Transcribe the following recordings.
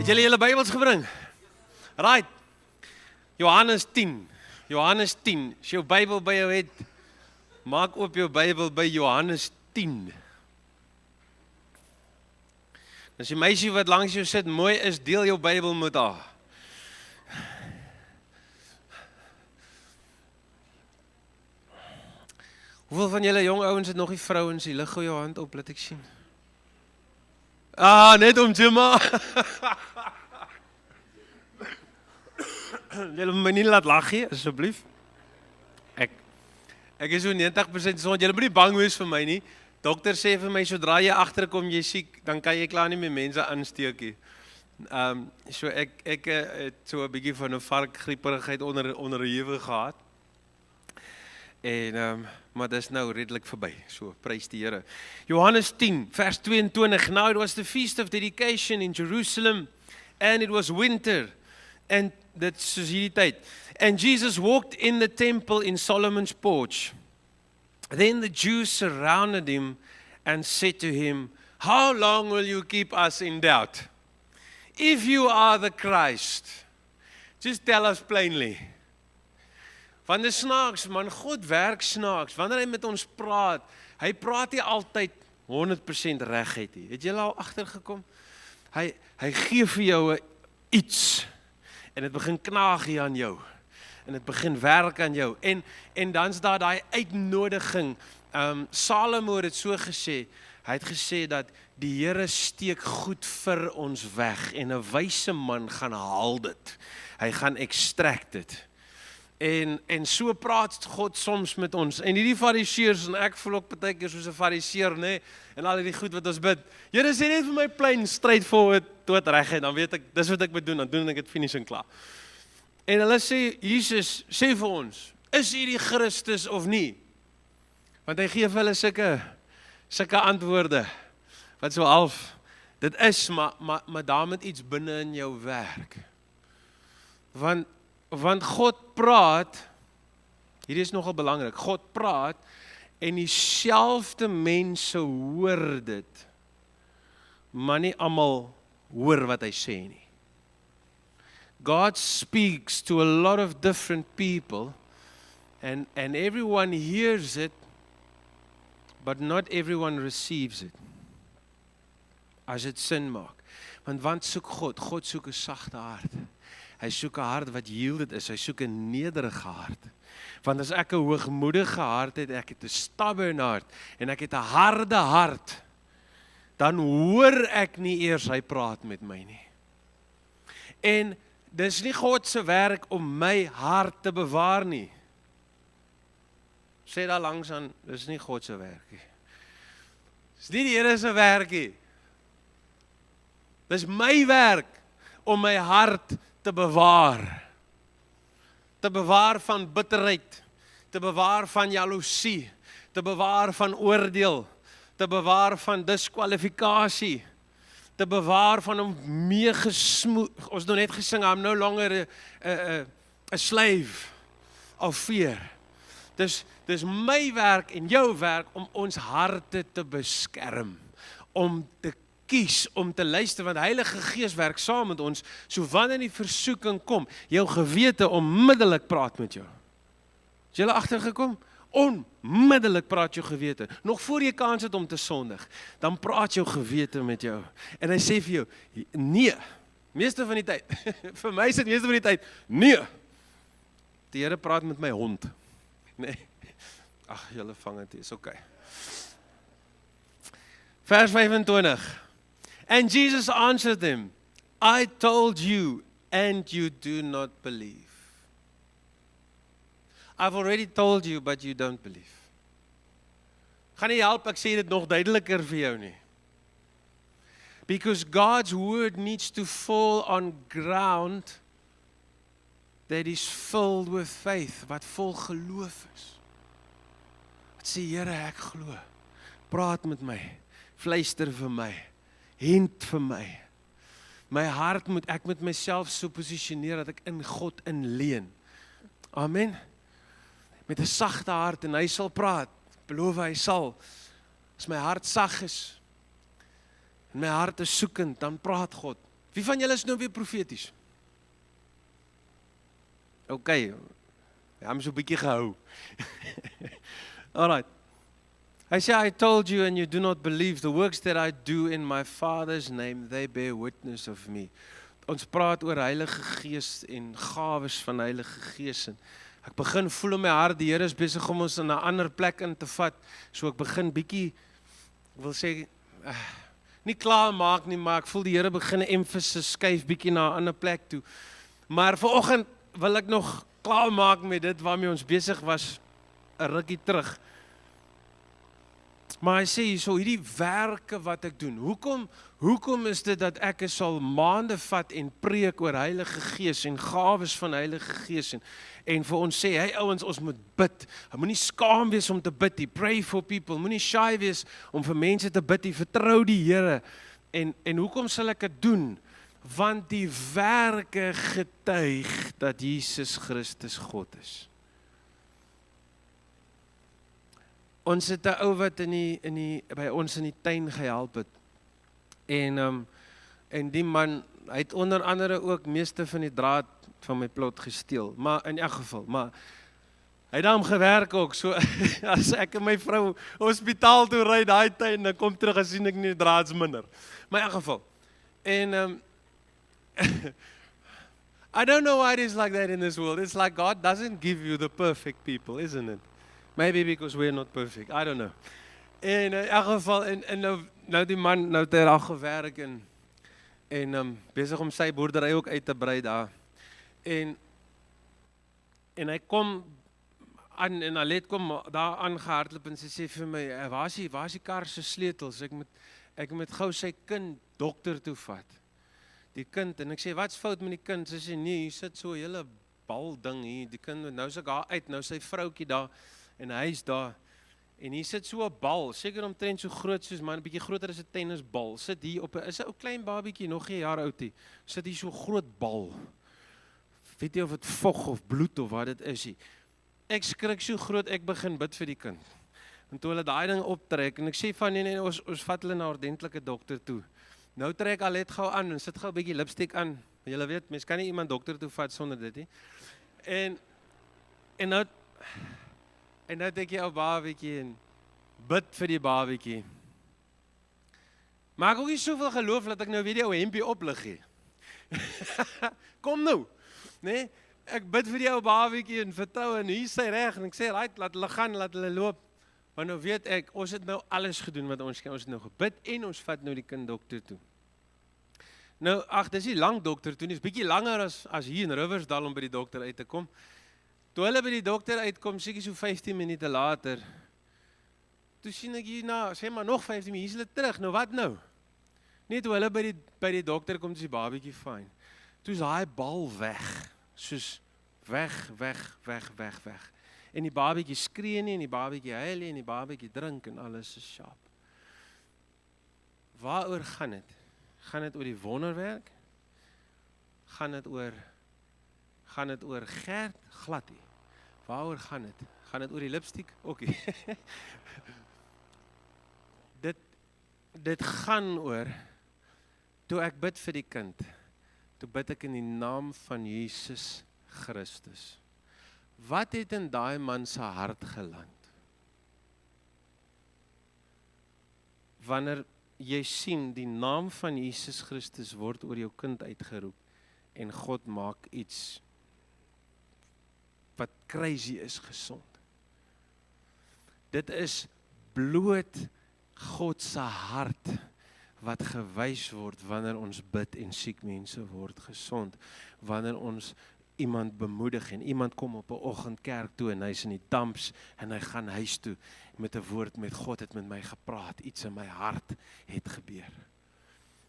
Het julle julle Bybels gebring? Right. Johannes 10. Johannes 10. As jou Bybel by jou het, maak oop jou Bybel by Johannes 10. As die meisie wat langs jou sit mooi is, deel jou Bybel met haar. Hoeveel van julle jong ouens het nog die vrouens? Lig gou jou hand op, laat ek sien. Net om Jimma. Julle moet my nie laat lag nie, asseblief. Ek is so 90% so, julle moet nie bang wees vir my nie. Dokter sê vir my, sodra jy agterkom jy siek, dan kan jy klaar nie meer mense aansteek nie. So ek het so 'n bietjie van 'n varkgrieperigheid onderhewig gehad. En maar dis nou redelik verby. So prys die Here. Johannes 10 vers 22. Now it was the feast of dedication in Jerusalem and it was winter. And dit soos hierdie tyd. And Jesus walked in the temple in Solomon's porch. Then the Jews surrounded him and said to him, "How long will you keep us in doubt? If you are the Christ, just tell us plainly." Want dis snaaks, man, God werk snaaks. Wanneer hy met ons praat, hy praat nie altyd 100% reguit nie. Het julle al agtergekom? Hy gee vir jou iets en dit begin knaag hier aan jou. En dit begin werk aan jou. En dan's daar daai uitnodiging. Salomo het dit so gesê. Hy het gesê dat die Here steek goed vir ons weg en 'n wyse man gaan haal dit. Hy gaan extract dit. En so praat God soms met ons. En hierdie fariseërs, en ek voel ook baie keer soos 'n fariseer, nê, en al die goed wat ons bid. Here sê net vir my plain straightforward dood reguit, dan weet ek dis wat ek moet doen, dan doen ek dit finies en klaar. En hulle sê, Jesus sê vir ons, is U die Christus of nie? Want hy gee vir hulle sulke antwoorde, wat so half, dit is, maar daar moet iets binne in jou werk. Want God praat, hier is nogal belangrik, God praat, en dieselfde mense hoor dit, maar nie almal hoor wat hy sê nie. God speaks to a lot of different people, and everyone hears it, but not everyone receives it. As dit sin maak. Want soek God? God soek 'n sagte hart. Hy soek 'n hart wat yielded is, hy soek 'n nederige hart. Want as ek 'n hoogmoedige hart het, ek het 'n stubborn hart, en ek het 'n harde hart, dan hoor ek nie eers hy praat met my nie. En dis nie God se werk om my hart te bewaar nie. Sê daar langs aan, dis nie God se werk nie. Dis nie die Here se werk nie. Dis my werk om my hart te bewaar. Te bewaar van bitterheid, te bewaar van jaloesie, te bewaar van oordeel, te bewaar van diskwalifikasie, te bewaar van om meegesmoed. Ons het nou net gesing, I'm no longer a slave of fear. Dis my werk en jou werk om ons harte te beskerm, om te kies, om te luister, want Heilige Gees werk saam met ons, so wanneer die versoeking kom, jou gewete onmiddellik praat met jou. Is julle agtergekom? Onmiddellik praat jou gewete, nog voor jy kans het om te sondig, dan praat jou gewete met jou, en hy sê vir jou, nee, meeste van die tyd, vir my is dit meeste van die tyd, nee, die Here praat met my hond, nee, ag, julle vang het, is oké. Vers 25, and Jesus answered them, I told you, and you do not believe. I've already told you, but you don't believe. Gaan nie help, ek sê dit nog duideliker vir jou nie. Because God's word needs to fall on ground that is filled with faith, wat vol geloof is. Wat sê, Here, ek glo, praat met my, fluister vir my, hint vir my. My hart moet, ek met myself so positioneer, dat ek in God inleen. Amen. Met 'n sagte hart, en hy sal praat, beloof hy sal. As my hart sag is, en my hart is soekend, dan praat God. Wie van julle is nou weer profeties? Okay, ja, I'm so 'n bietjie gehou. Alright. I say, I told you and you do not believe. The works that I do in my Father's name, they bear witness of me. Ons praat oor Heilige Gees en gawes van Heilige Gees. En ek begin voel in my hart, die Here is besig om ons in 'n ander plek in te vat. So ek begin bietjie, ek wil sê, nie klaar maak nie, maar ek voel die Here begin 'n emphasis skuif bietjie na 'n ander plek toe. Maar vanoggend wil ek nog klaar maak met dit waarmee ons besig was 'n rukkie terug. Maar hy sê hierso, hierdie werke wat ek doen, hoekom is dit dat ek sal maande vat en preek oor Heilige Gees en gawes van Heilige Gees en vir ons sê, hey ouens, ons moet bid. Moenie skaam wees om te bid nie. Pray for people. Moenie shy wees om vir mense te bid nie. Vertrou die Here. En hoekom sal ek dit doen? Want die werke getuig dat Jesus Christus God is. Ons het 'n ou wat by ons in die tuin gehelp het. En die man, hy het onder andere ook meeste van die draad van my plot gesteel. Maar in elk geval, hy het daarom gewerk ook. So as ek en my vrou hospitaal toe ry daai tuin, dan kom terug en sien ek nie draads minder. Maar in elk geval. En I don't know why it is like that in this world. It's like God doesn't give you the perfect people, isn't it? Maybe because we're not perfect. I don't know. En in elk geval, en nou die man, nou het hy daar gewerk en besig om sy boerdery ook uit te brei daar. En hy kom aan, en Alet kom daar aangehardloop en sy sê vir my, waar is die kar se sleutels? Ek moet gou sy kind dokter toe vat. Die kind, en ek sê, wat's fout met die kind? Sy sê, nee, hier sit so 'n hele bal ding hier, die kind, nou is ek daar uit, nou sy vroukie daar, en hy is daar, en hier sit so 'n bal, seker omtrent so groot soos, maar 'n bietjie groter as 'n tennisbal, sit hier op 'n, is 'n ou klein babietjie, nog geen jaar oud nie, sit hier so groot bal, weet jy of dit vog of bloed of wat dit is nie. Ek skrik so groot, ek begin bid vir die kind, en toe hulle daai ding optrek, en ek sê van, nee, ons vat hulle na 'n ordentlike dokter toe. Nou trek Alet gou aan, en sit gou 'n bietjie lipstick aan, julle weet, mens kan nie iemand dokter toe vat sonder dit nie, en nou het ek jou babietjie, en bid vir die babietjie. Maar ek ook nie soveel geloof, dat ek nou weer die ou hempie oplig hê. Kom nou, nee, ek bid vir die ou babietjie, en vertrou, en hier is sy reg, en ek sê, right, laat hulle gaan, laat hulle loop, want nou weet ek, ons het nou alles gedoen wat ons kan, ons het nou gebid, en ons vat nou die kind dokter toe. Nou, dis nie lang dokter toe, dis bietjie langer as hier in Riversdal om by die dokter uit te kom. Toe hulle by die dokter uitkom, seker so 15 minute later, toe sien ek hier sê maar nog 15 minute, hier is hulle terug, nou wat nou? Net toe hulle by die dokter kom, is die babietjie fyn. Toe is daai bal weg, soos weg. En die babietjie skree nie, en die babietjie huil nie, en die babietjie drink, en alles is sharp. Waaroor gaan dit? Gaan dit oor die wonderwerk? Gaan dit oor Gert? Glad nie. Waaroor gaan dit? Gaan dit oor die lipstick? Okay. Dit gaan oor, toe ek bid vir die kind, toe bid ek in die naam van Jesus Christus. Wat het in daai man se hart geland? Wanneer jy sien, die naam van Jesus Christus word oor jou kind uitgeroep, en God maak iets wat crazy is gesond. Dit is bloot God se hart wat gewys word wanneer ons bid en siek mense word gesond. Wanneer ons iemand bemoedig en iemand kom op 'n oggend kerk toe en hy's in die dumps en hy gaan huis toe met 'n woord met God het met my gepraat, iets in my hart het gebeur.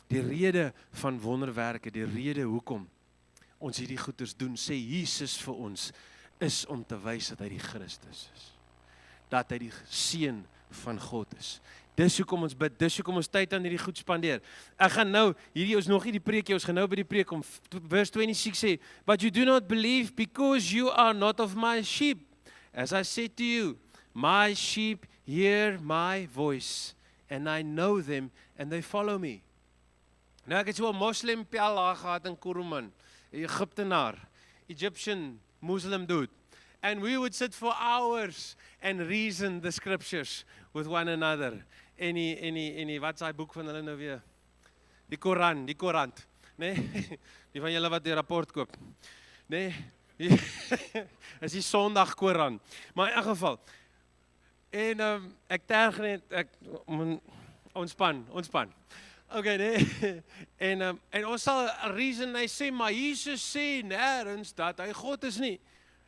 Die rede van wonderwerke, die rede hoekom ons hierdie goeders doen, sê Jesus vir ons, is om te wys dat hy die Christus is. Dat hy die seun van God is. Dis hoekom ons bid, dis hoekom ons tyd aan hierdie goed spandeer. Ek gaan nou, hierdie is nog nie die preekie, ons gaan nou by die preek om, vers 26 sê, but you do not believe because you are not of my sheep. As I said to you, my sheep hear my voice, and I know them, and they follow me. Nou, ek het so 'n moslim pel daar gehad in Kuruman, 'n Egiptenaar, Egyptian Muslim dude. And we would sit for hours and reason the scriptures with one another. Wat is daai boek van hulle nou weer? Die Koran, die Korant, nee? Die van julle wat die rapport koop. Nee? Is die Sondag Koran. Maar in elk geval. En ek terg net, ek ontspan. Okay, nee. En ons sal reason, hy sê, maar Jesus sê nêrens dat hy God is nie.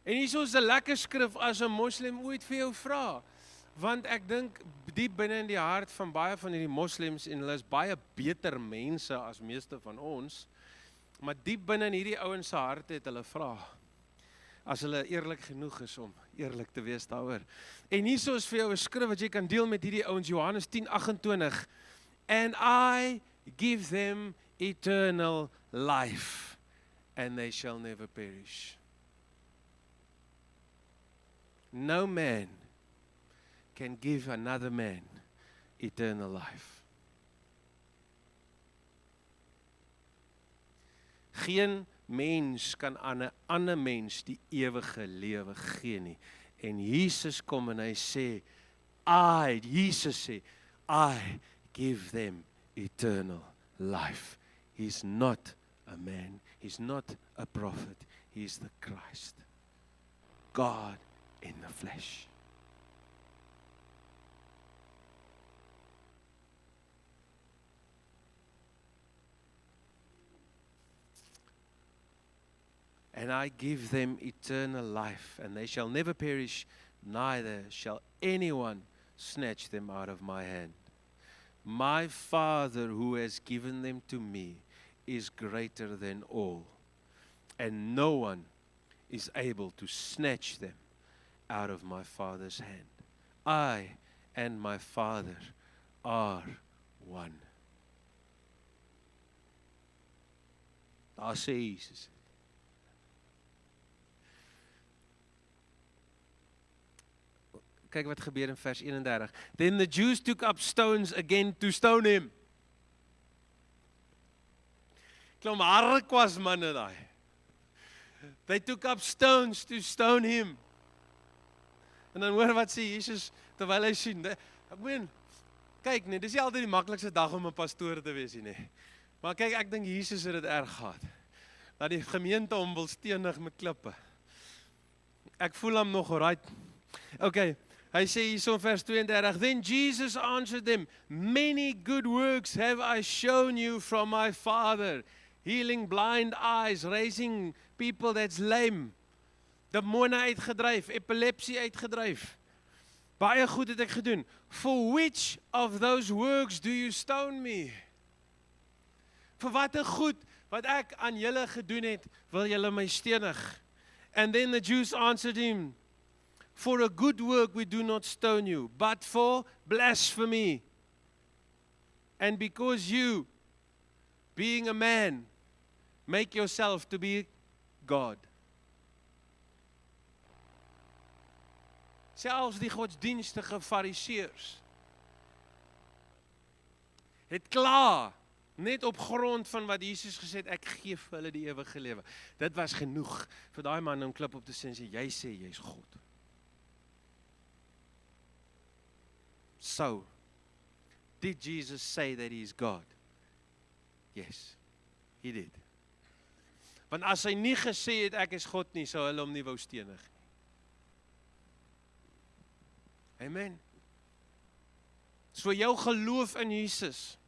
En hier is 'n lekker skrif as 'n moslim ooit vir jou vra. Want ek dink diep binne in die hart van baie van hierdie moslems, en hulle is baie beter mense as meeste van ons, maar diep binne in hierdie ouens se harte het hulle vra. As hulle eerlik genoeg is om eerlik te wees daaroor. En hier is vir jou 'n skrif wat jy kan deel met hierdie ouens, Johannes 10:28. And I give them eternal life, and they shall never perish. No man can give another man eternal life. Geen mens kan aan 'n ander mens die ewige lewe gee nie. En Jesus kom en hy sê, Jesus sê, I give them eternal life. He's not a man, he's not a prophet, he's the Christ. God in the flesh. And I give them eternal life, and they shall never perish, neither shall anyone snatch them out of my hand. My Father who has given them to me is greater than all, and no one is able to snatch them out of my Father's hand. I and my Father are one. Daar sê Jesus. Kyk wat gebeur in vers 31. Then the Jews took up stones again to stone him. Klom harkwas manne daai. They took up stones to stone him. En dan hoor wat sê Jesus terwyl hy sien. Ek meen, kyk nee, dis nie altyd die maklikste dag om 'n pastoor te wees nie. Maar kyk, ek dink Jesus het dit erg gehad. Dat die gemeente hom wil stenig met klippe. Ek voel hom nog right. Okay. Hy sê hier in vers 32, Then Jesus answered them, Many good works have I shown you from my Father, healing blind eyes, raising people that's lame, demone uitgedryf, epilepsie uitgedryf. Baie goed het ek gedoen. For which of those works do you stone me? Vir watter goed wat ek aan julle gedoen het, wil julle my stenig? And then the Jews answered him, For a good work we do not stone you, but for blasphemy. And because you, being a man, make yourself to be God. Selfs die godsdienstige fariseërs het klaar, net op grond van wat Jesus gesê het, ek gee vir hulle die ewige lewe. Dit was genoeg vir daai man om klip op te sê, jy sê jy's God. So, did Jesus say that he is God? Yes, he did. Want as hy nie gesê het ek is God nie, sou hulle hom nie wou stenig nie. Amen. So jou geloof in Jesus,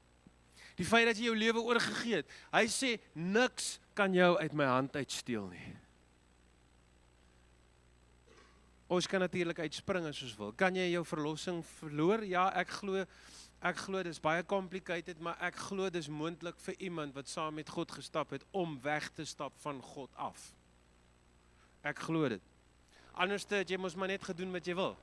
die feit dat jy jou lewe oorgegee het, hy sê niks kan jou uit my hand uitsteel nie. Ons kan natuurlik uitspring as ons wil. Kan jy jou verlossing verloor? Ja, ek glo dis baie complicated, maar ek glo dis moontlik vir iemand wat saam met God gestap het om weg te stap van God af. Ek glo dit. Anders jy mos maar net gedoen wat jy wil.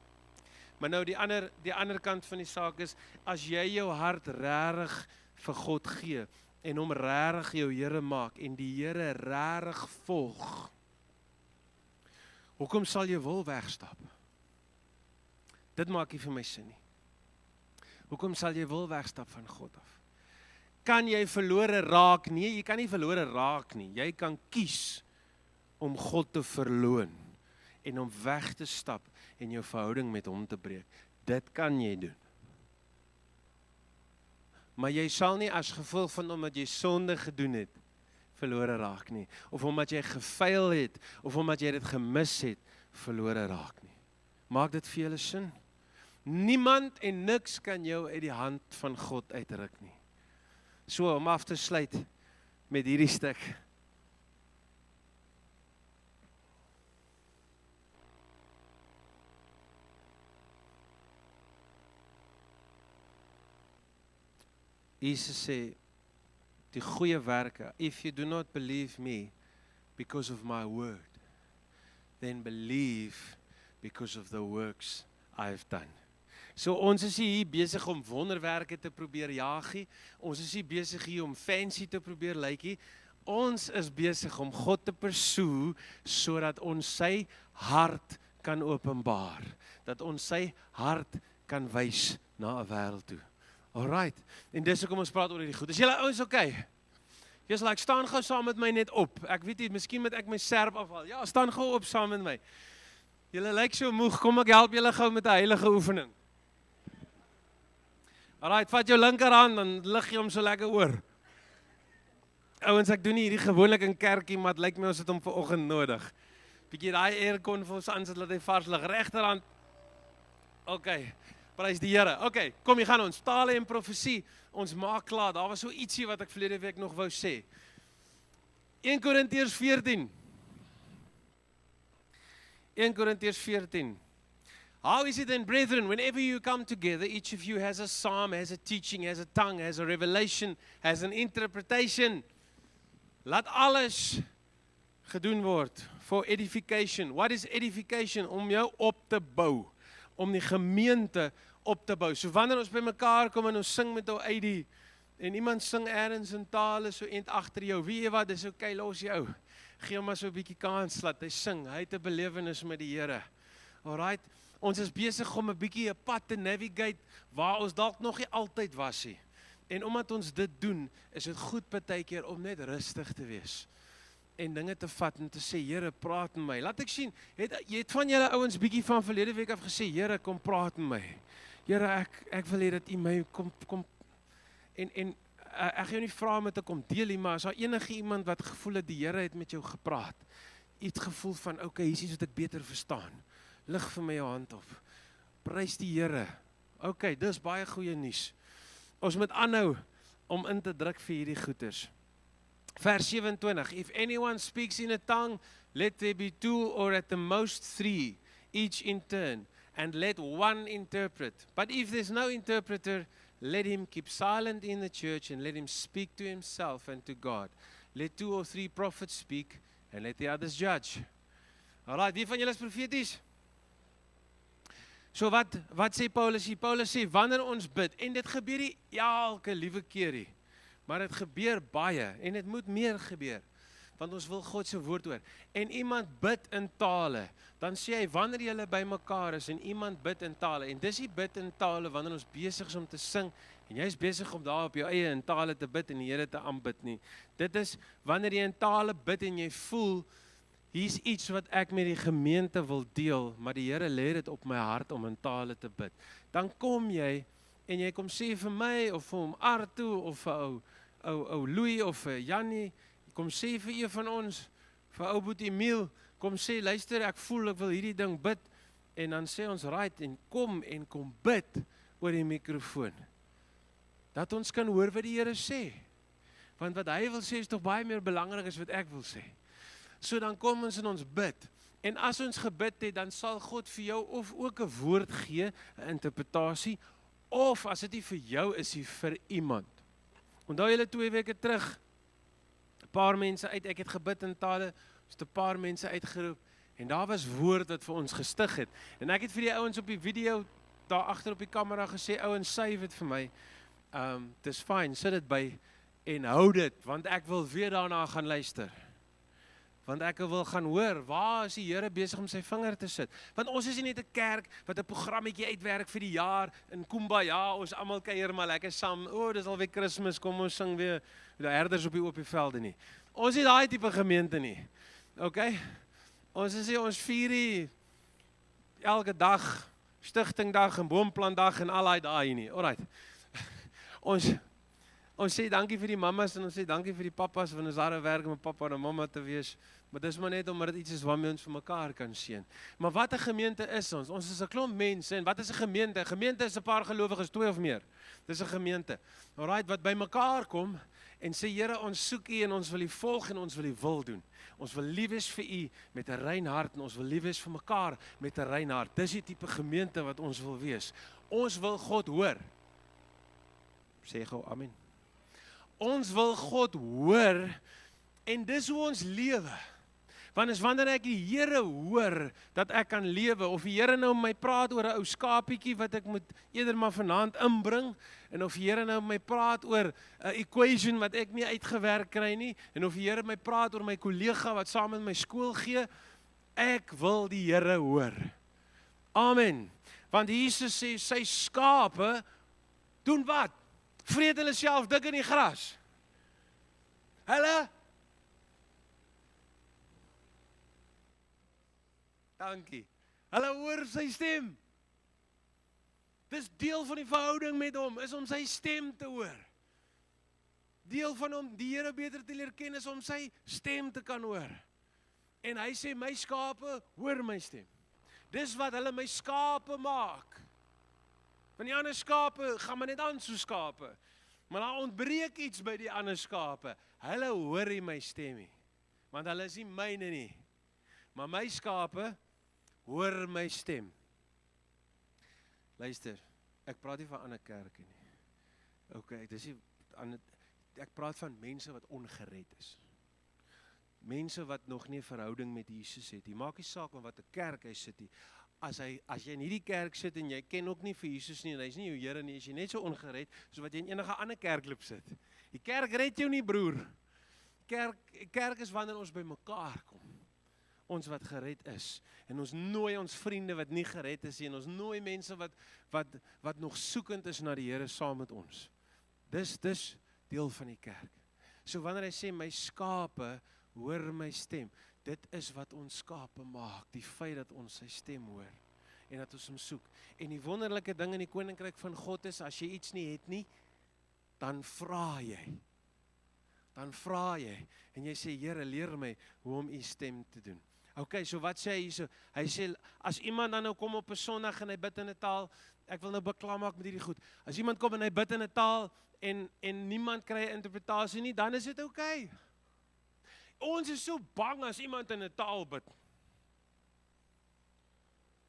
Maar nou die ander kant van die saak is, as jy jou hart regtig vir God gee en hom regtig jou Here maak en die Here regtig volg, hoekom sal jy wil wegstap? Dit maak nie vir my sin nie. Hoekom sal jy wil wegstap van God af? kan jy verlore raak? Nee, jy kan nie verlore raak nie. Jy kan kies om God te verloon en om weg te stap en jou verhouding met hom te breek. Dit kan jy doen. Maar jy sal nie as gevolg van omdat jy sonde gedoen het, verlore raak nie. Of omdat jy gefaal het, of omdat jy dit gemis het, verlore raak nie. Maak dit vir julle sin? Niemand en niks kan jou uit die hand van God uitruk nie. So, om af te sluit met hierdie stuk. Jesus sê, die goeie werke, if you do not believe me because of my word, then believe because of the works I've done. So ons is hier besig om wonderwerke te probeer jaagie, ons is hier besig hier om fancy te probeer lykie, ons is besig om God te pursue, sodat ons sy hart kan openbaar, dat ons sy hart kan wys na 'n wêreld toe. Alright, en dis hoekom ons praat oor hierdie goed. Is julle ouens okay? Jy's like, staan gou saam met my net op. Ek weet nie, miskien moet ek my serp afhaal. Ja, staan gou op saam met my. Julle lyk so moeg, kom ek help julle gou met 'n heilige oefening. Alright, vat jou linkerhand, dan lig jy hom so lekker oor. Ouens, ek doen nie hierdie gewoonlik in kerkie, maar dit lyk my ons het hom vanoggend nodig. Bietjie daai aircon vir ons aansit, laat hy vars lig. Regterhand. Okay. Prys die Here. Okay, kom hier gaan ons. Tale en profesie. Ons maak klaar. Daar was so ietsie wat ek verlede week nog wou sê. 1 Korintiërs 14. 1 Korintiërs 14. How is it then, brethren, whenever you come together, each of you has a psalm, has a teaching, has a tongue, has a revelation, has an interpretation. Laat alles gedoen word for edification. What is edification? Om jou op te bou. Om die gemeente op te bou. So wanneer ons by mekaar kom en ons sing met ou ID, en iemand sing ergens in tale so eind agter jou, weet jy wat, dis okay, los jou. Gee hom maar so 'n bietjie kans, laat hy sing. Hy het 'n belewenis met die Here. Alright, ons is besig om 'n bietjie 'n pad te navigate waar ons dalk nog nie altyd was nie. En omdat ons dit doen, is dit goed partykeer om net rustig te wees. En dinge te vat en te sê, Here, praat met my. Laat ek sien, jy het van julle ouens bietjie van verlede week af gesê, Here, kom praat met my. Here, ek wil hê dat U my kom en ek gaan jou nie vra om te kom deel nie, maar as daar enige iemand wat gevoel het die Here het met jou gepraat, iets gevoel van, okay, hier is iets wat ek beter verstaan. Lig vir my jou hand op. Prys die Here. Okay, dis baie goeie nuus. Ons moet aanhou om in te druk vir hierdie goeters. Vers 27, if anyone speaks in a tongue, let there be 2 or at the most 3, each in turn, and let one interpret. But if there's no interpreter, let him keep silent in the church and let him speak to himself and to God. Let 2 or 3 prophets speak and let the others judge. Alright, wie van julle is profeties? So wat sê Paulus hier? Paulus sê, wanneer ons bid, en dit gebeur nie elke liewe keer nie, maar dit gebeur baie, en dit moet meer gebeur, want ons wil God se woord hoor. En iemand bid in tale, dan sê hy, wanneer julle by mekaar is, en iemand bid in tale, en dis die bid in tale, wanneer ons besig is om te sing, en jy is besig om daar op jou eie in tale te bid, en die Here te aanbid nie. Dit is, wanneer jy in tale bid, en jy voel, hier's iets wat ek met die gemeente wil deel, maar die Here lê dit op my hart om in tale te bid. Dan kom jy, en jy kom sê vir my, of vir hom Arto, of vir ou Louis, of vir Jannie, kom sê vir een van ons, vir ou Boet Emiel, kom sê, luister, ek voel, ek wil hierdie ding bid, en dan sê ons, right, en kom bid oor die mikrofoon. Dat ons kan hoor wat die Here sê. Want wat hy wil sê is tog baie meer belangrik as wat ek wil sê. So dan kom ons en ons bid. En as ons gebid het, dan sal God vir jou of ook 'n woord gee, 'n interpretasie, of as dit nie vir jou is, nie vir iemand. Onthou julle 2 weke terug, 'n paar mense uit, ek het gebid in tale, is 'n paar mense uitgeroep, en daar was woord wat vir ons gestig het. En ek het vir die ouens op die video, daar agter op die kamera gesê, ouens, save dit vir my. Dis fyn, sit dit by, en hou dit, want ek wil weer daarna gaan luister. want ek wil gaan hoor, waar is die Here besig om sy vinger te sit? Want ons is nie net 'n kerk wat 'n programmetjie uitwerk vir die jaar, in Kumbaya, ons almal kuier maar lekker saam, dis alweer Kersfees, kom ons sing weer, die herders op die oop velde nie. Ons is daai tipe gemeente nie, okay? Ons is hier, ons vier hier, elke dag, stigtingdag en boomplantdag en al daai daai nie, alright. Ons sê dankie vir die mammas en ons sê dankie vir die pappas, want ons harde werk om 'n papa en 'n mamma te wees, maar dis maar net omdat dit iets is waarmee ons vir mekaar kan seën. Maar wat 'n gemeente is ons? Ons is 'n klomp mense, en wat is 'n gemeente? 'n Gemeente is 'n paar gelowiges, 2 of meer. Dis 'n gemeente. Alright, wat by mekaar kom en sê, Here, ons soek U en ons wil U volg en ons wil U wil doen. Ons wil lief wees vir U met 'n rein hart en ons wil lief wees vir mekaar met 'n rein hart. Dis die tipe gemeente wat ons wil wees. Ons wil God hoor. Sê gou amen. Ons wil God hoor en dis hoe ons lewe. Want is wanneer ek die Here hoor dat ek kan lewe, of die Here nou met my praat oor 'n ou skapietjie wat ek moet eerder maar vanaand inbring, en of die Here nou met my praat oor 'n equation wat ek nie uitgewerk kry nie, en of die Here met my praat oor my kollega wat saam met my skool gee, ek wil die Here hoor. Amen. Want Jesus sê sy skape doen wat? Vreet hulle self dik in die gras. Hulle? Dankie. Hulle hoor sy stem. Dis deel van die verhouding met hom, is om sy stem te hoor. Deel van om die Here beter te leer ken is om sy stem te kan hoor. En hy sê, my skape hoor my stem. Dis wat hulle my skape maak. Want die ander skape gaan maar net aan so skape. Maar daar ontbreek iets by die ander skape. Hulle hoor nie my stem nie. Want hulle is nie myne nie. Maar my skape hoor my stem. Luister, ek praat nie van ander kerke nie. Okay, ek praat van mense wat ongered is. Mense wat nog nie 'n verhouding met Jesus het. Jy maak nie saak van wat 'n kerk hy sit nie. As jy in hierdie kerk sit en jy ken ook nie vir Jesus nie en hy's nie jou Here nie, is jy net so ongered soos wat jy in enige ander kerkloop sit. Die kerk red jou nie, broer. Kerk is wanneer ons by mekaar kom. Ons wat gered is. En ons nooi ons vriende wat nie gered is nie, en ons nooi mense wat nog soekend is na die Here saam met ons. Dis deel van die kerk. So wanneer hy sê my skape hoor my stem, dit is wat ons skape maak, die feit dat ons sy stem hoor en dat ons hom soek. En die wonderlike ding in die koninkryk van God is, as jy iets nie het nie, dan vra jy. En jy sê, Here, leer my hoe om u stem te doen. Okay, so wat sê hy hierso? Hy sê, as iemand dan nou kom op 'n Sondag en hy bid in 'n taal, ek wil nou beklaar maak met hierdie goed. As iemand kom en hy bid in 'n taal en niemand kry 'n interpretasie nie, dan is dit okay. Ons is so bang as iemand in 'n taal bid.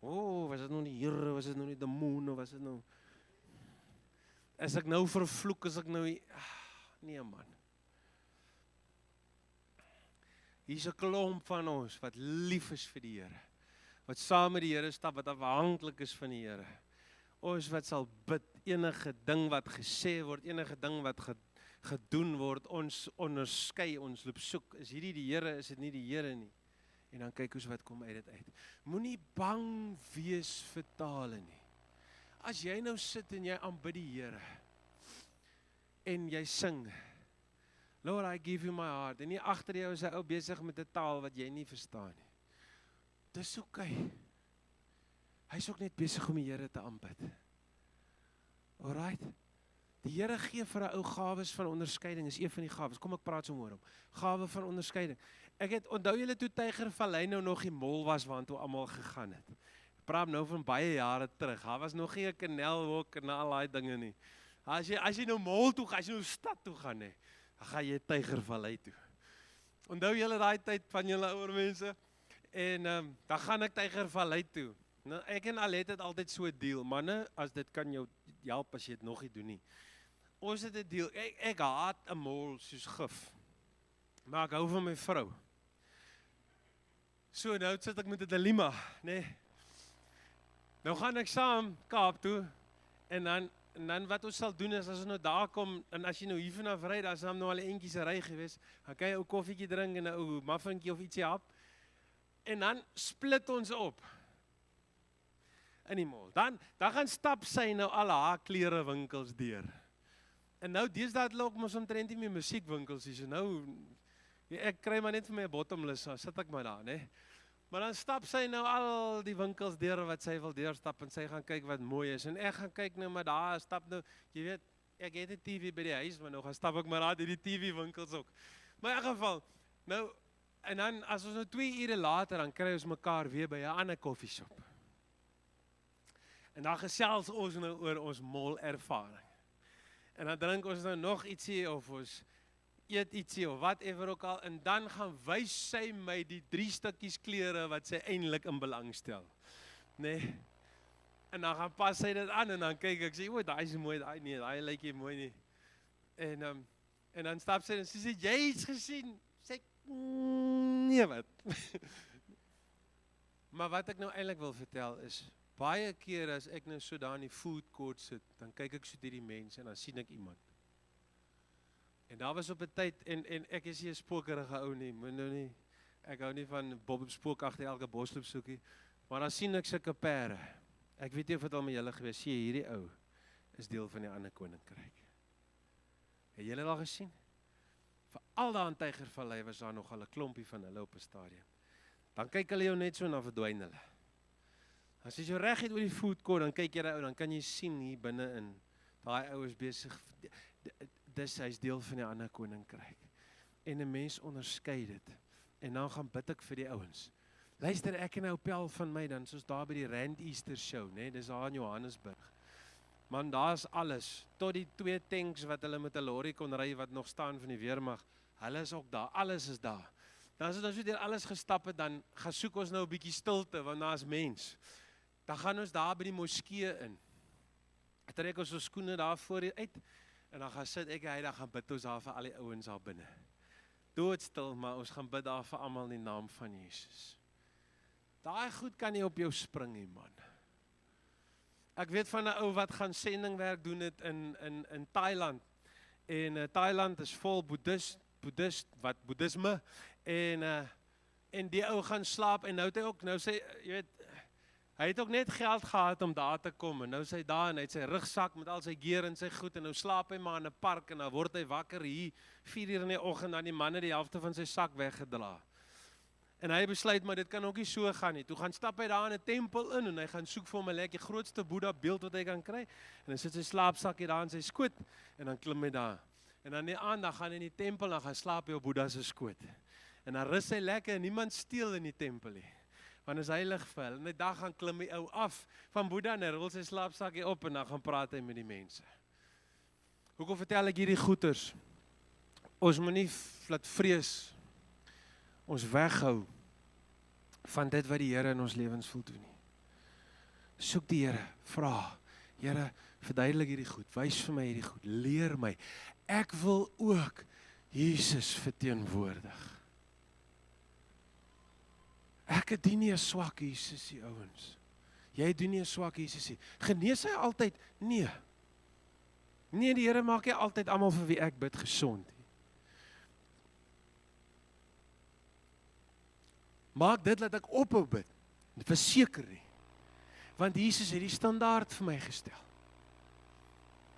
Was dit nou die Here, was dit nou die demoon, of was dit nou... As ek nou vervloek, as ek nou... Nee man. Hier's 'n klomp van ons wat lief is vir die Here. Wat saam met die Here stap, wat afhanklik is van die Here. Ons wat sal bid, enige ding wat gesê word, enige ding wat gedoen word, ons onderskei, ons loop soek, is hierdie die Here, is dit nie die Here nie? En dan kyk ons wat kom uit dit uit. Moenie bang wees vir tale nie. As jy nou sit en jy aanbid die Here, en jy sing, Lord, I give you my heart, en nie agter jou is 'n ou besig met 'n taal wat jy nie verstaan nie. Dis okay. Hy's ook net besig om die Here te aanbid. Alright? Die Here gee vir 'n ou gawes van onderskeiding, is een van die gawes. Kom ek praat so oor hom. Gawe van onderskeiding. Ek het onthou julle toe Tygervallei nou nog die mol was waartoe almal gegaan het. Ek praat nou van baie jare terug. Daar was nog nie 'n Canalwalk en al daai dinge nie. As jy nou mol toe gaan, as jy nou stad toe gaan nie, dan gaan jy Tygervallei toe. Onthou julle daai tyd van julle ouer mense? En dan gaan ek Tygervallei toe. Nou, ek en Alet het altyd so 'n deal. Manne, as dit kan jou help as jy dit nog nie doen nie. Ons het 'n deal. Ek haat 'n mol soos gif. Maar ek hou van my vrou. So nou sit ek met 'n dilemma, nê? Nou gaan ek saam Kaap toe en dan dan wat ons sal doen is, as ons nou daar kom, en as jy nou hier vanaf ry, dan is nou al 'n entjie se ry gewees, dan kan jy 'n ou koffietjie drink en 'n ou muffinkie of ietsie hap, en dan split ons op in die mall. Dan gaan stap sy nou al haar klere winkels deur. En nou deesdae het hulle ook mos omtrent nie meer musiekwinkels hier, so nou, ek kry maar net vir my 'n bottomless, so sit ek maar daar, né? Maar dan stap sy nou al die winkels deur wat sy wil deurstap, en sy gaan kyk wat mooi is, en ek gaan kyk nou maar daar, stap nou, jy weet, ek het 'n TV by die huis, maar nou gaan stap ek maar daar die TV winkels ook. Maar in elk geval, nou, en dan, as ons nou 2 ure later, dan kry ons mekaar weer by 'n ander koffieshop. En dan gesels ons nou oor ons mall ervaring. En dan drink ons nou nog ietsie, of ons eet ietsie, of whatever ook al, en dan gaan wys sy my die 3 stukkies klere wat sy eintlik in belang stel. Nee. En dan gaan pas sy dit aan, en dan kyk ek, sê, o, daai is mooi, daai lyk nie mooi nie. En dan stap sy en sê, jy iets gesien? Sê ek, nee wat. Maar wat ek nou eintlik wil vertel is, baie keer as ek nou so daar in die food court sit, dan kyk ek so deur die mense en dan sien ek iemand. En daar was op 'n tyd, en ek is nie 'n spokerige ou nie, moet nou nie, ek hou nie van spook agter elke bosloop soekie, maar dan sien ek sulke pere. Ek weet nie of dit al met julle gewees, sien hierdie ou is deel van die ander koninkryk. Het julle dit al gesien? Veral daar in Tygervallei was daar nog al 'n klompie van hulle op 'n stadium. Dan kyk hulle jou net so en dan verdwyn hulle. As jy reg het oor die food court, dan kyk jy daar ou, dan kan jy sien hier binne in, daai ou is besig, hy's deel van die ander koninkryk. En 'n mens onderskei dit. En dan gaan bid ek vir die ouens. Luister, ek en 'n ou pel van my dan, soos daar by die Rand Easter show, né? Dis daar in Johannesburg. Man, daar's alles, tot die 2 tanks wat hulle met 'n lorry kon ry wat nog staan van die weermag. Hulle is ook daar, alles is daar. Dan as ons so deur alles gestap het, dan gaan soek ons nou 'n bietjie stilte, want daar's mens. Dan gaan ons daar by die moskee in. Trek ons ons skoene daar voor uit, en dan gaan sit ek en hy, dan gaan bid ons daar vir al die ouens daar binne. Doodstil, maar ons gaan bid daar vir almal in die naam van Jesus. Daai goed kan nie op jou spring nie, man. Ek weet van 'n ou wat gaan sendingwerk doen het in Thailand. En Thailand is vol boeddhisme, en die ou gaan slaap, en nou het hy ook, nou sê, jy weet, hy het ook net geld gehad om daar te kom, en nou sê hy daar, en hy het sy rugsak met al sy gear en sy goed, en nou slaap hy maar in 'n park, en dan word hy wakker hier, 4 uur in die oggend, dan die manne die helfte van sy sak weggedra. En hy besluit, maar dit kan ook nie so gaan nie. Toe gaan stap hy daar in 'n tempel in, en hy gaan soek vir hom 'n lekker grootste Boeddha beeld wat hy kan kry, en dan sit sy slaapsakkie daar in sy skoot, en dan klim hy daar. En dan die aand, dan gaan hy in die tempel, dan gaan slaap hy op Boeddha se skoot. En dan rus hy lekker, en niemand steel in die tempel nie. Want is heilig vir hulle. En die dag gaan klim hy ou af van Boeddha, en hy rol sy slaapsakkie op, en dan gaan praat hy met die mense. Hoekom vertel ek hierdie goeters? Ons moet nie laat vrees ons weghou van dit wat die Here in ons lewens wil doen nie. Soek die Here, vra, Here, verduidelik hierdie goed, wys vir my hierdie goed, leer my. Ek wil ook Jesus verteenwoordig. Ek dien nie 'n swak Jesus nie, ouens. Jy doen nie 'n swak Jesus nie. Genees hy altyd? Nee. Nee, die Here maak nie altyd almal vir wie ek bid gesond nie. Maak dit dat ek ophou bid. Verseker nie. Want Jesus het die standaard vir my gestel.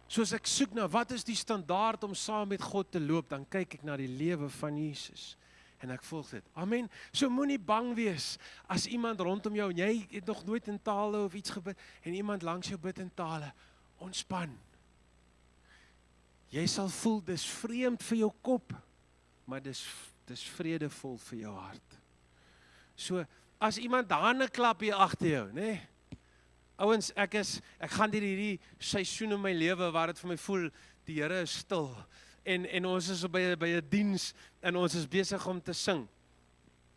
Soos ek soek na wat is die standaard om saam met God te loop, dan kyk ek na die lewe van Jesus. En ek volg dit. Amen. So moenie bang wees as iemand rondom jou, en jy het nog nooit in tale of iets gebid, en iemand langs jou bid in tale. Ontspan. Jy sal voel, dis vreemd vir jou kop, maar dis vredevol vir jou hart. So, as iemand hande klap hier agter jou, né? Ouens, ek gaan deur hierdie seisoen in my lewe waar dit vir my voel, die Here is stil. En ons is by 'n diens, en ons is besig om te sing.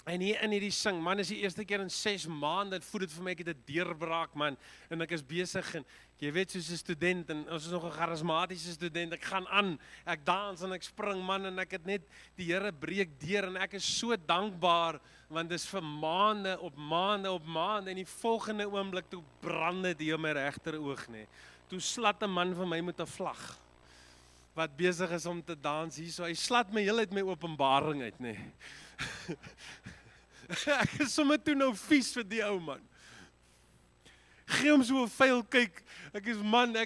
En hier in hierdie sing, man, is die eerste keer in 6 maande, voel dit vir my, ek het 'n deurbraak, man, en ek is besig, en jy weet, soos 'n student, en ons is nog 'n charismatiese student, ek gaan aan, ek dans en ek spring, man, en ek het net, die Here breek deur, en ek is so dankbaar, want dis vir maande op maande op maande, en die volgende oomblik toe brand dit hier my regter oog, nee. toe slat 'n man vir my met 'n vlag, wat besig is om te dans hier, so hy slat my heel uit my openbaring uit, nê. Ek is sommer toe nou vies vir die ou man. Gee hom so 'n vuil kyk, ek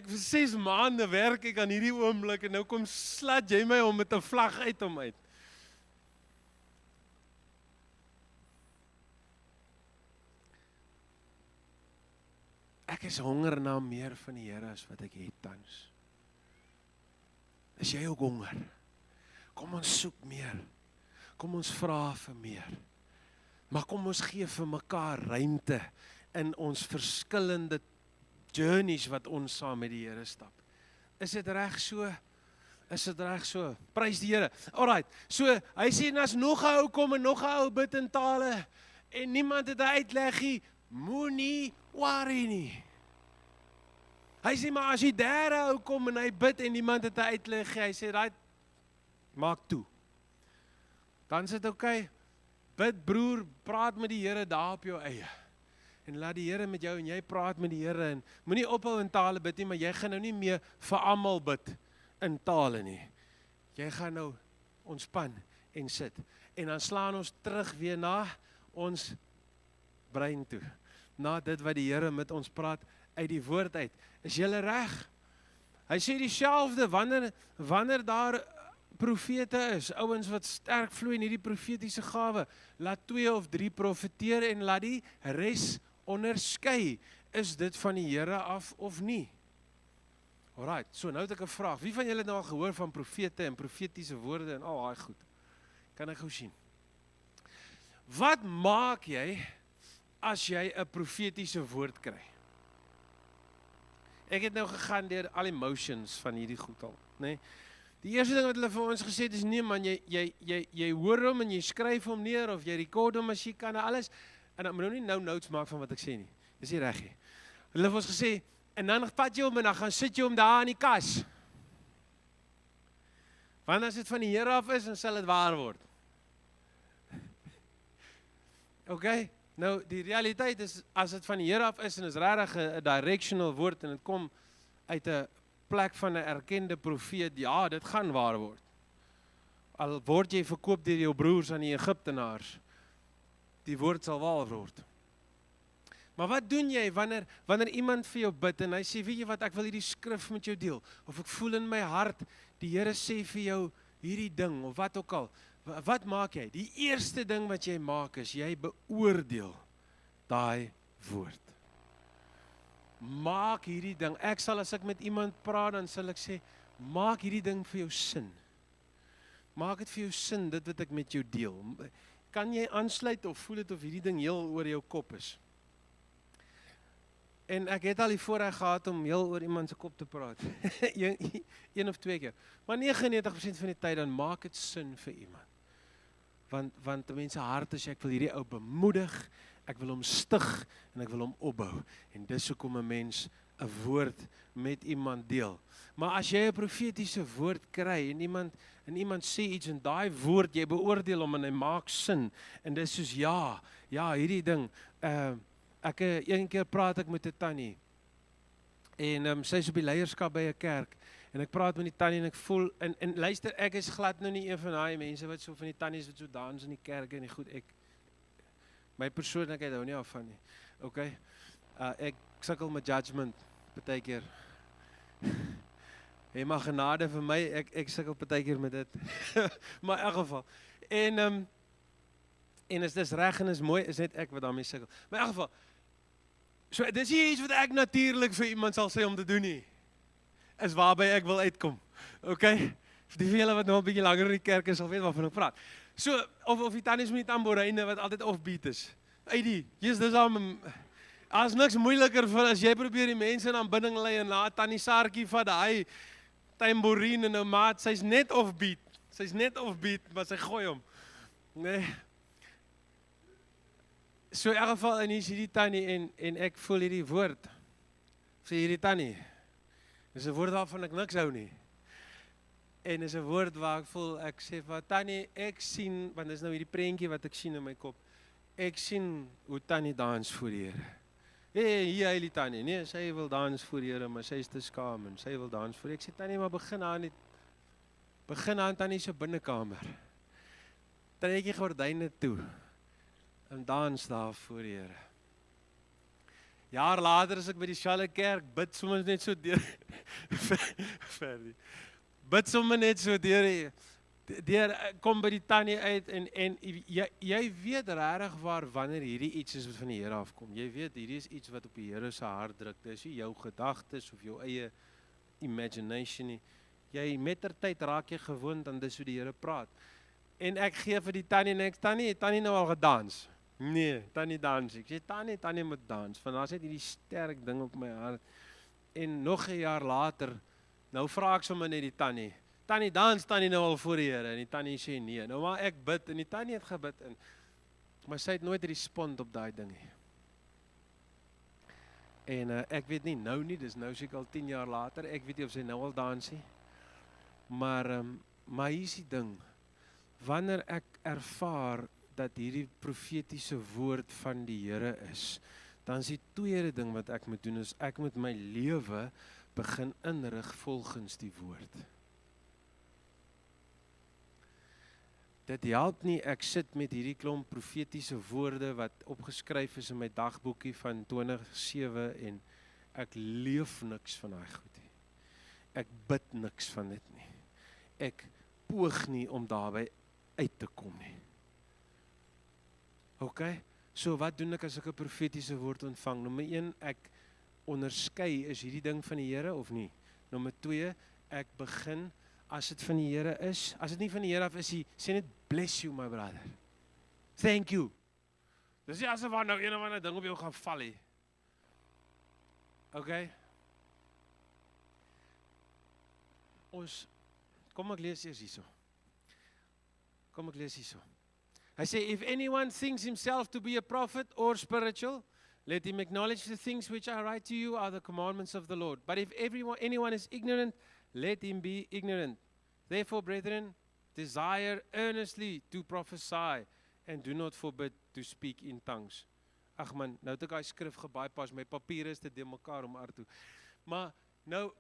vir 6 maande werk ek aan hierdie oomblik, en nou kom slat jy my om met 'n vlag uit hom uit. Ek is honger na meer van die Here as wat ek het tans. Is jy ook honger? Kom ons soek meer. Kom ons vra vir meer. Maar kom ons gee vir mekaar ruimte in ons verskillende journeys wat ons saam met die Here stap. Is dit reg so? Is dit reg so? Prys die Here. Alright, so hy sê, as nog 'n ou kom en nog 'n ou bid in tale, en niemand het 'n uitleg nie, moenie worry nie. Hy sê, maar as die derde ou kom en hy bid en niemand het 'n uitleg, hy sê, right, maak toe. Dan is dit okay. Bid broer, praat met die Here daar op jou eie. En laat die Here met jou en jy praat met die Here, en moenie ophou in tale bid nie, maar jy gaan nou nie meer vir almal bid in tale nie. Jy gaan nou ontspan en sit. En dan slaan ons terug weer na ons brein toe. Na dit wat die Here met ons praat uit die woord uit. Is julle reg? Hy sê dieselfde wanneer daar profete is, ouens wat sterk vloei in hierdie profetiese gawe, laat 2 of 3 profeteer en laat die res onderskei. Is dit van die Here af of nie? Alright, so nou het ek 'n vraag. Wie van julle het nou al gehoor van profete en profetiese woorde en al daai goed? Kan ek gou sien? Wat maak jy as jy 'n profetiese woord kry? Ek het nou gegaan deur al die motions van hierdie goed al, né? Die eerste ding wat hulle vir ons gesê het is, nee man, jy hoor hom en jy skryf hom neer, of jy rekord hom as jy kan en alles, en dan moet nou nie nou notes maak van wat ek sê nie. Dis nie reg nie. Hulle het vir ons gesê, en dan vat jy hom en dan gaan sit jy hom daar in die kas. Want as dit van die Here af is, dan sal dit waar word. Okay? Nou, die realiteit is, as dit van die Here af is, en is regtig 'n directional woord, en dit kom uit 'n plek van 'n erkende profeet, ja, dit gaan waar word. Al word jy verkoop deur jou broers aan die Egiptenaars, die woord sal waar word. Maar wat doen jy wanneer iemand vir jou bid, en hy sê, weet jy wat, ek wil hierdie skrif met jou deel, of ek voel in my hart, die Here sê vir jou hierdie ding, of wat ook al, wat maak jy? Die eerste ding wat jy maak is, jy beoordeel daai woord. Maak hierdie ding, as ek met iemand praat, dan sal ek sê, maak hierdie ding vir jou sin. Maak dit vir jou sin, dit wat ek met jou deel. Kan jy aansluit of voel dit of hierdie ding heel oor jou kop is? En ek het al die voorreg gehad om heel oor iemand se kop te praat. een of 2 keer. Maar 99% van die tyd dan maak dit sin vir iemand. Want die mense hart is, ek wil hierdie ou bemoedig, ek wil hom stig en ek wil hom opbou. En dis hoekom 'n mens 'n woord met iemand deel. Maar as jy 'n profetiese woord kry en iemand sê iets en daai woord, jy beoordeel hom en hy maak sin. En dis soos ja, hierdie ding, een keer praat ek met 'n tannie, en sy is op die leierskap by 'n kerk, en ek praat met die tannie en ek voel, en luister, ek is glad nou nie een van daai mense wat so van die tannies wat so dans in die kerk en die goed, my persoonlikheid hou nie af van nie, okay, ek sukkel met judgment, partykeer, hy mag genade vir my, ek sukkel partykeer met dit, maar in elk geval, en as dis reg en is mooi, is net ek wat daarmee sukkel, maar in elk geval, so dis nie iets wat ek natuurlik vir iemand sal sê om te doen nie, is waarby ek wil uitkom, okay, die van julle wat nou 'n bietjie langer in die kerk is, sal weet waarvan ek praat, so, of die tannies met die tambourine wat altyd offbeat is, dis as niks moeiliker vir, as jy probeer die mense in aanbidding lei, en laat tannie Saartjie van daai tambourine, en nou maat, sy's net offbeat, maar sy gooi hom, nee, so in elk geval, en hier is hierdie tannie, en ek voel hierdie woord, sê hierdie tannie, is 'n woord waarvan ek niks hou nie, en is 'n woord waar ek voel, ek sê van tannie, ek sien, want dis nou hierdie prentjie wat ek sien in my kop, ek sien hoe tannie dans voor die Here, Hier hy Tannie, nee, sy wil dans voor die Here, maar sy is te skaam en sy wil dans voor. Ek sê Tannie, maar begin aan Tannie se binnekamer. Trek jy gordyne toe en dans daar voor die Here. Jaar later as ek by die Sjalle Kerk bid sommer net so deur verder. Bid sommer net so deur kom by die Tannie uit en jy weet regtig wanneer hierdie iets is wat van die Here afkom. Jy weet hierdie is iets wat op die Here se hart druk. Dis nie jou gedagtes of jou eie imagination nie. Jy mettertyd raak jy gewoond aan dis hoe die Here praat. En ek gee vir die Tannie en ek Tannie nou al gedans. Nee, Tannie dans. Ek sê Tannie moet dans. Want daar's net hierdie sterk ding op my hart. En nog 'n jaar later, nou vra ek sommer net die Tannie dans Tannie nou al voor die Here en die Tannie sê nee. Nou maar ek bid en die Tannie het gebid maar sy het nooit respond op daai ding nie. En ek weet nie nou nie, dis nou seker al 10 jaar later. Ek weet nie of sy nou al dans nie. Maar hier is die ding. Wanneer ek ervaar dat hierdie profetiese woord van die Here is, dan is die tweede ding wat ek moet doen is ek moet my lewe begin inrig volgens die woord. Dit help nie ek sit met hierdie klomp profetiese woorde wat opgeskryf is in my dagboekie van 2007 en ek leef niks van daai goed nie. Ek bid niks van dit nie. Ek poog nie om daarby uit te kom nie. OK? So wat doen ek as ek 'n profetiese woord ontvang? Nommer 1, ek onderskei is hierdie ding van die Here of nie. Nommer 2, ek begin as dit van die Here is. As dit nie van die Here af is, sê net bless you my brother. Thank you. Dis nie asof nou een of ander ding op jou gaan val nie. OK? Kom ek lees eers hierso. Hy sê, if anyone thinks himself to be a prophet or spiritual, let him acknowledge the things which I write to you are the commandments of the Lord. But if anyone is ignorant, let him be ignorant. Therefore, brethren, desire earnestly to prophesy and do not forbid to speak in tongues. Ag man, nou het ek daai skrif gebypass, my papiere is te de mekaar om toe. Maar nou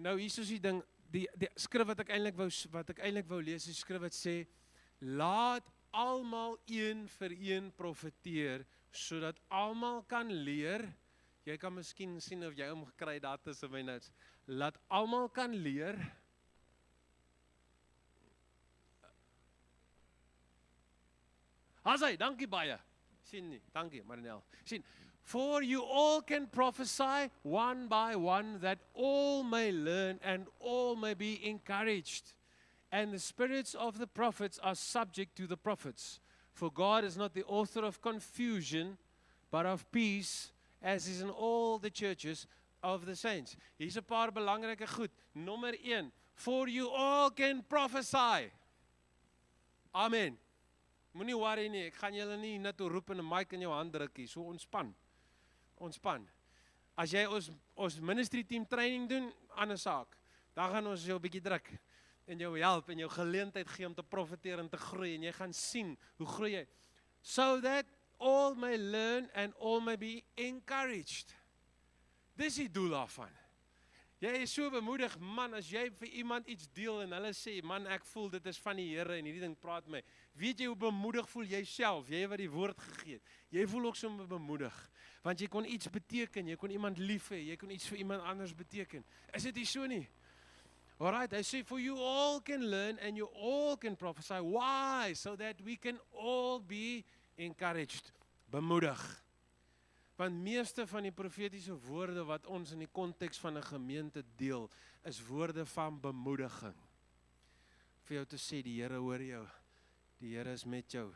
hier is die ding, die skrif wat ek eintlik wou lees, die skrif wat sê, laat almal een vir een profeteer, sodat almal kan leer. Jy kan miskien sien of jy hom gekry daar tussen my notes. Laat almal kan leer. Asai, dankie baie. Sien nie, dankie Marinel. Sien, for you all can prophesy one by one, that all may learn and all may be encouraged. And the spirits of the prophets are subject to the prophets. For God is not the author of confusion, but of peace, as is in all the churches of the saints. Hier's 'n paar belangrike goed. Nommer 1, for you all can prophesy. Amen. Moenie worry nie, ek gaan julle nie net roep en 'n mic in jou hand druk nie, so ontspan. As jy ons ministry team training doen, ander saak, dan gaan ons jou 'n bietjie druk en jou help en jou geleentheid gee om te profeteer en te groei en jy gaan sien hoe groei jy. So that all may learn and all may be encouraged. Dis die doel daarvan. Jy is so bemoedig, man, as jy vir iemand iets deel en hulle sê, man, ek voel dit is van die Here en hierdie ding praat my. Weet jy hoe bemoedig voel jy self, jy wat die woord gegee het. Jy voel ook so bemoedig, want jy kon iets beteken, jy kon iemand lief hê, jy kon iets vir iemand anders beteken. Is dit nie so nie? Alright, I say for you all can learn and you all can prophesy. Why? So that we can all be encouraged. Bemoedig. Want meeste van die profetiese woorde wat ons in die konteks van 'n gemeente deel, is woorde van bemoediging. Vir jou te sê, die Here hoor jou. Die Here is met jou.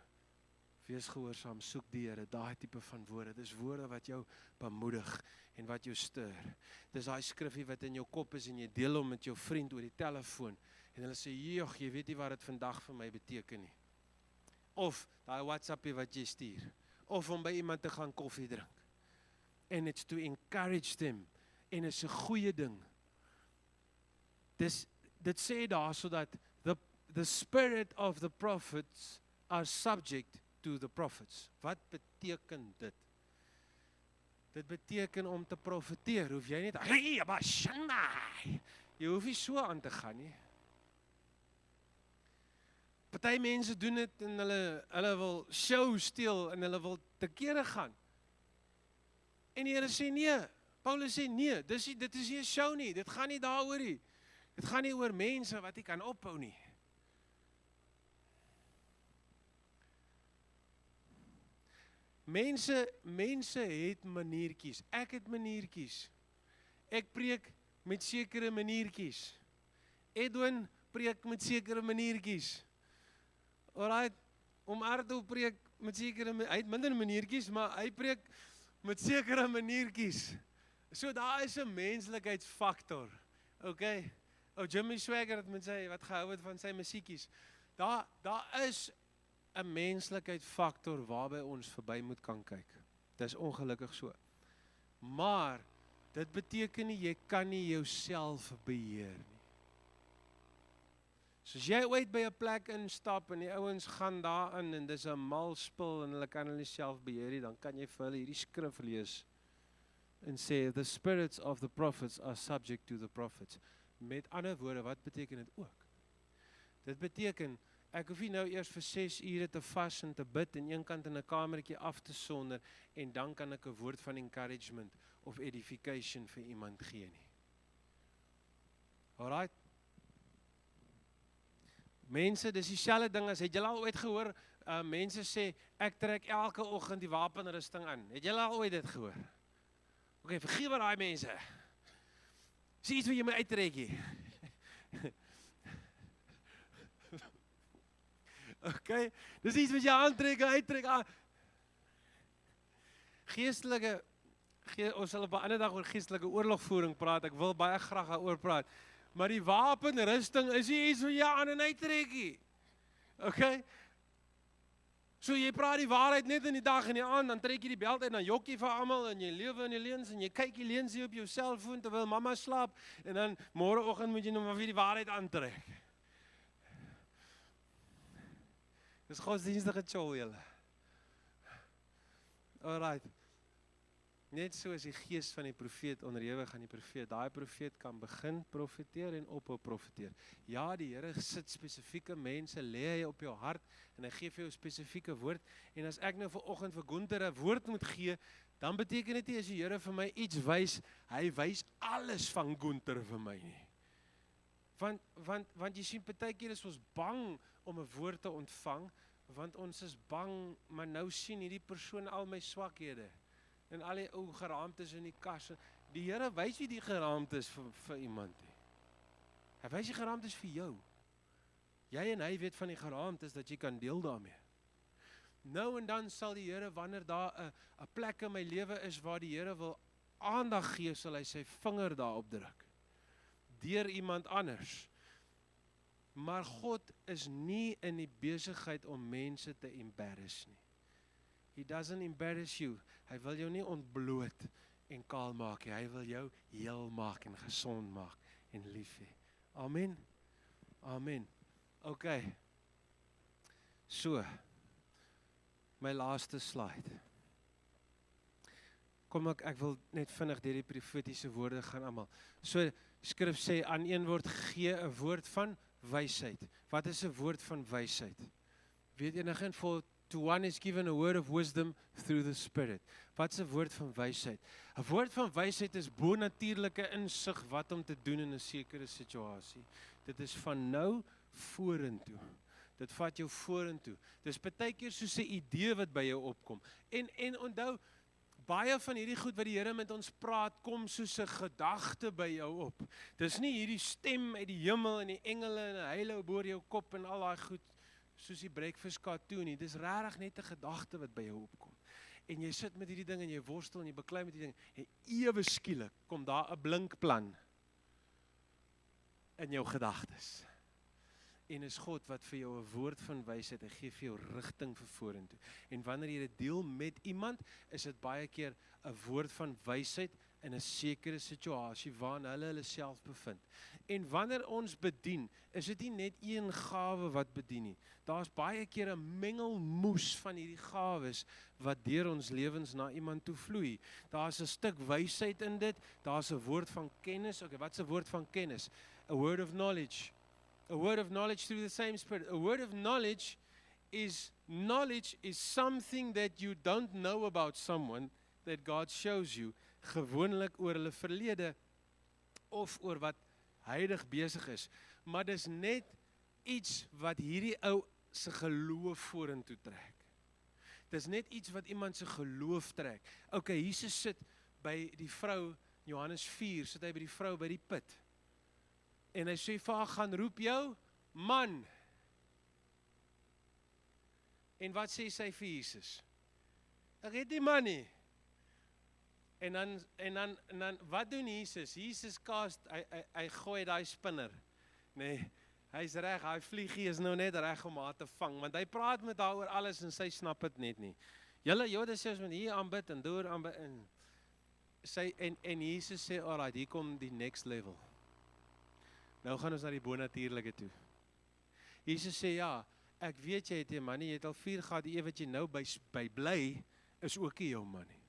Wees gehoorsaam, soek die Here, daai tipe van woorde. Dis woorde wat jou bemoedig en wat jou stuur. Dis daai skrifgie wat in jou kop is en jy deel hom met jou vriend oor die telefoon en hulle sê, "Joh, jy weet nie wat dit vandag vir my beteken nie." Of daai WhatsAppie wat jy stuur, of om by iemand te gaan koffie drink. And it's to encourage them. En is 'n goeie ding. Dit sê daar sodat the spirit of the prophets are subject to the prophets. Wat beteken dit? Dit beteken om te profeteer, hoef jy net, jy hoef nie so aan te gaan nie. Party mense doen dit en hulle wil show steel en hulle wil te kere gaan. En die Here sê nee, Paulus sê nee, dit is nie 'n show nie, dit gaan nie daaroor nie. Dit gaan nie oor mense wat jy kan ophou nie. Mense het maniertjies. Ek het maniertjies. Ek preek met sekere maniertjies. Edwin preek met sekere maniertjies. Alright, om Ardo preek met sekere, hy het minder maniertjies, maar hy preek met sekere maniertjies. So daar is 'n menslikheidsfaktor. Okay? Jimmy Swagger het met sy, wat gehou het van sy musiekies. Daar is 'n menslikheidsfaktor waarby ons verby moet kan kyk. Dit is ongelukkig so. Maar dit beteken nie jy kan nie jouself beheer nie. So as jy ooit by 'n plek instap en die ouens gaan daarin en dis 'n mal spul en hulle kan hulle self beheer nie, dan kan jy vir hulle hierdie skrif lees en sê the spirits of the prophets are subject to the prophets. Met ander woorde, wat beteken dit ook? Dit beteken ek hoef nie nou eers vir 6 ure te vas en te bid en een kant in 'n kamertjie af te sonder en dan kan ek 'n woord van encouragement of edification vir iemand gee nie. Alright? Mense, dis dieselfde ding as, het julle al ooit gehoor, mense sê, ek trek elke oggend die wapenrusting aan. Het julle al ooit dit gehoor? Okay, vergewe daai mense. Sê iets wat jy moet uittrek hier. Okay, dis iets wat jy aantrek, uittrek. Geestelike, ons sal op 'n ander dag oor geestelike oorlogvoering praat, ek wil baie graag daaroor praat, maar die wapenrusting is nie iets wat jy aan en uittrek nie. Okay? So jy praat die waarheid net in die dag en die aand, dan trek jy die beld uit, dan jok jy vir almal en jy lewe in die leuns en jy kyk die leuns op jou selfoon terwyl mamma slaap en dan môreoggend moet jy nou maar weer die waarheid aantrek. Dis godsdienstige chol julle. Alright. Net so is die gees van die profeet onderhewig aan die profeet. Daai profeet kan begin profeteer en ophou profeteer. Ja, die Here sit spesifieke mense, lê hy op jou hart en hy gee vir jou spesifieke woord. En as ek nou vanoggend vir Gunther 'n woord moet gee, dan beteken dit nie as die Here vir my iets wys, hy wys alles van Gunther vir my nie. Want jy sien, partykeer is ons bang om 'n woord te ontvang, want ons is bang, maar nou sien hierdie persoon al my swakhede en al die ou geraamtes in die kas. Die Here wys nie die geraamtes vir iemand nie. Hy wys die geraamtes vir jou. Jy en hy weet van die geraamtes dat jy kan deel daarmee. Nou en dan sal die Here, wanneer daar 'n plek in my lewe is waar die Here wil aandag gee, sal hy sy vinger daarop druk. Deur iemand anders. Maar God is nie in die besigheid om mense te embarrass nie. He doesn't embarrass you. Hy wil jou nie ontbloot en kaal maak nie. Hy wil jou heel maak en gesond maak en lief hê. Amen. Amen. Okay. So, my laaste slide. Kom ek wil net vinnig deur die profetiese woorde gaan almal. So, skrif sê aan een woord gee 'n woord van wysheid. Wat is 'n woord van wysheid? Weet enige voor to one is given a word of wisdom through the Spirit. Wat is 'n woord van wysheid? 'n Woord van wysheid is bonatuurlike insig wat om te doen in 'n sekere situasie. Dit is van nou vorentoe. Dit vat jou vorentoe. Dis partykeer soos 'n idee wat by jou opkom. En onthou, baie van hierdie goed wat die Here met ons praat, kom soos 'n gedagte by jou op. Dis nie hierdie stem uit die hemel en die engele en 'n heile boor jou kop en al daai goed soos die breakfast cartoon nie. Dis regtig net 'n gedagte wat by jou opkom. En jy sit met hierdie ding en jy worstel en jy beklei met hierdie ding en ewe skielik kom daar 'n blink plan in jou gedagtes. En is God wat vir jou 'n woord van wysheid, hy gee vir jou rigting vir vorentoe. En wanneer jy dit deel met iemand, is dit baie keer 'n woord van wysheid in 'n sekere situasie waarin hulle self bevind. En wanneer ons bedien, is dit nie net een gawe wat bedien nie. Daar's baie keer 'n mengelmoes van hierdie gawes wat deur ons lewens na iemand toe vloei. Daar's 'n stuk wysheid in dit, daar's 'n woord van kennis. Okay, wat's 'n woord van kennis? A word of knowledge. A word of knowledge through the same Spirit. A word of knowledge is something that you don't know about someone that God shows you, gewoonlik oor hulle verlede of oor wat huidig besig is. Maar dis net iets wat hierdie ou se geloof vorentoe trek. Dis net iets wat iemand se geloof trek. Okay, Jesus sit by die vrou, Johannes 4, sit hy by die vrou by die put. En hy sê vir haar, gaan roep jou man. En wat sê sy vir Jesus? Ek het nie man nie. En dan wat doen Jesus? Jesus hy gooi daai spinner. Nee, hy's reg, hy vliegie is nou net reg om haar te vang, want hy praat met haar oor alles en sy snap dit net nie. Julle Jode sê ons moet hier aanbid en daar aanbid en Jesus sê, alright, hier kom die next level. Nou gaan ons na die bonatuurlike toe. Jesus sê, ja, ek weet jy het 'n man nie, jy het al 4 gehad, die wat jy nou by bly, is ook nie jou man nie.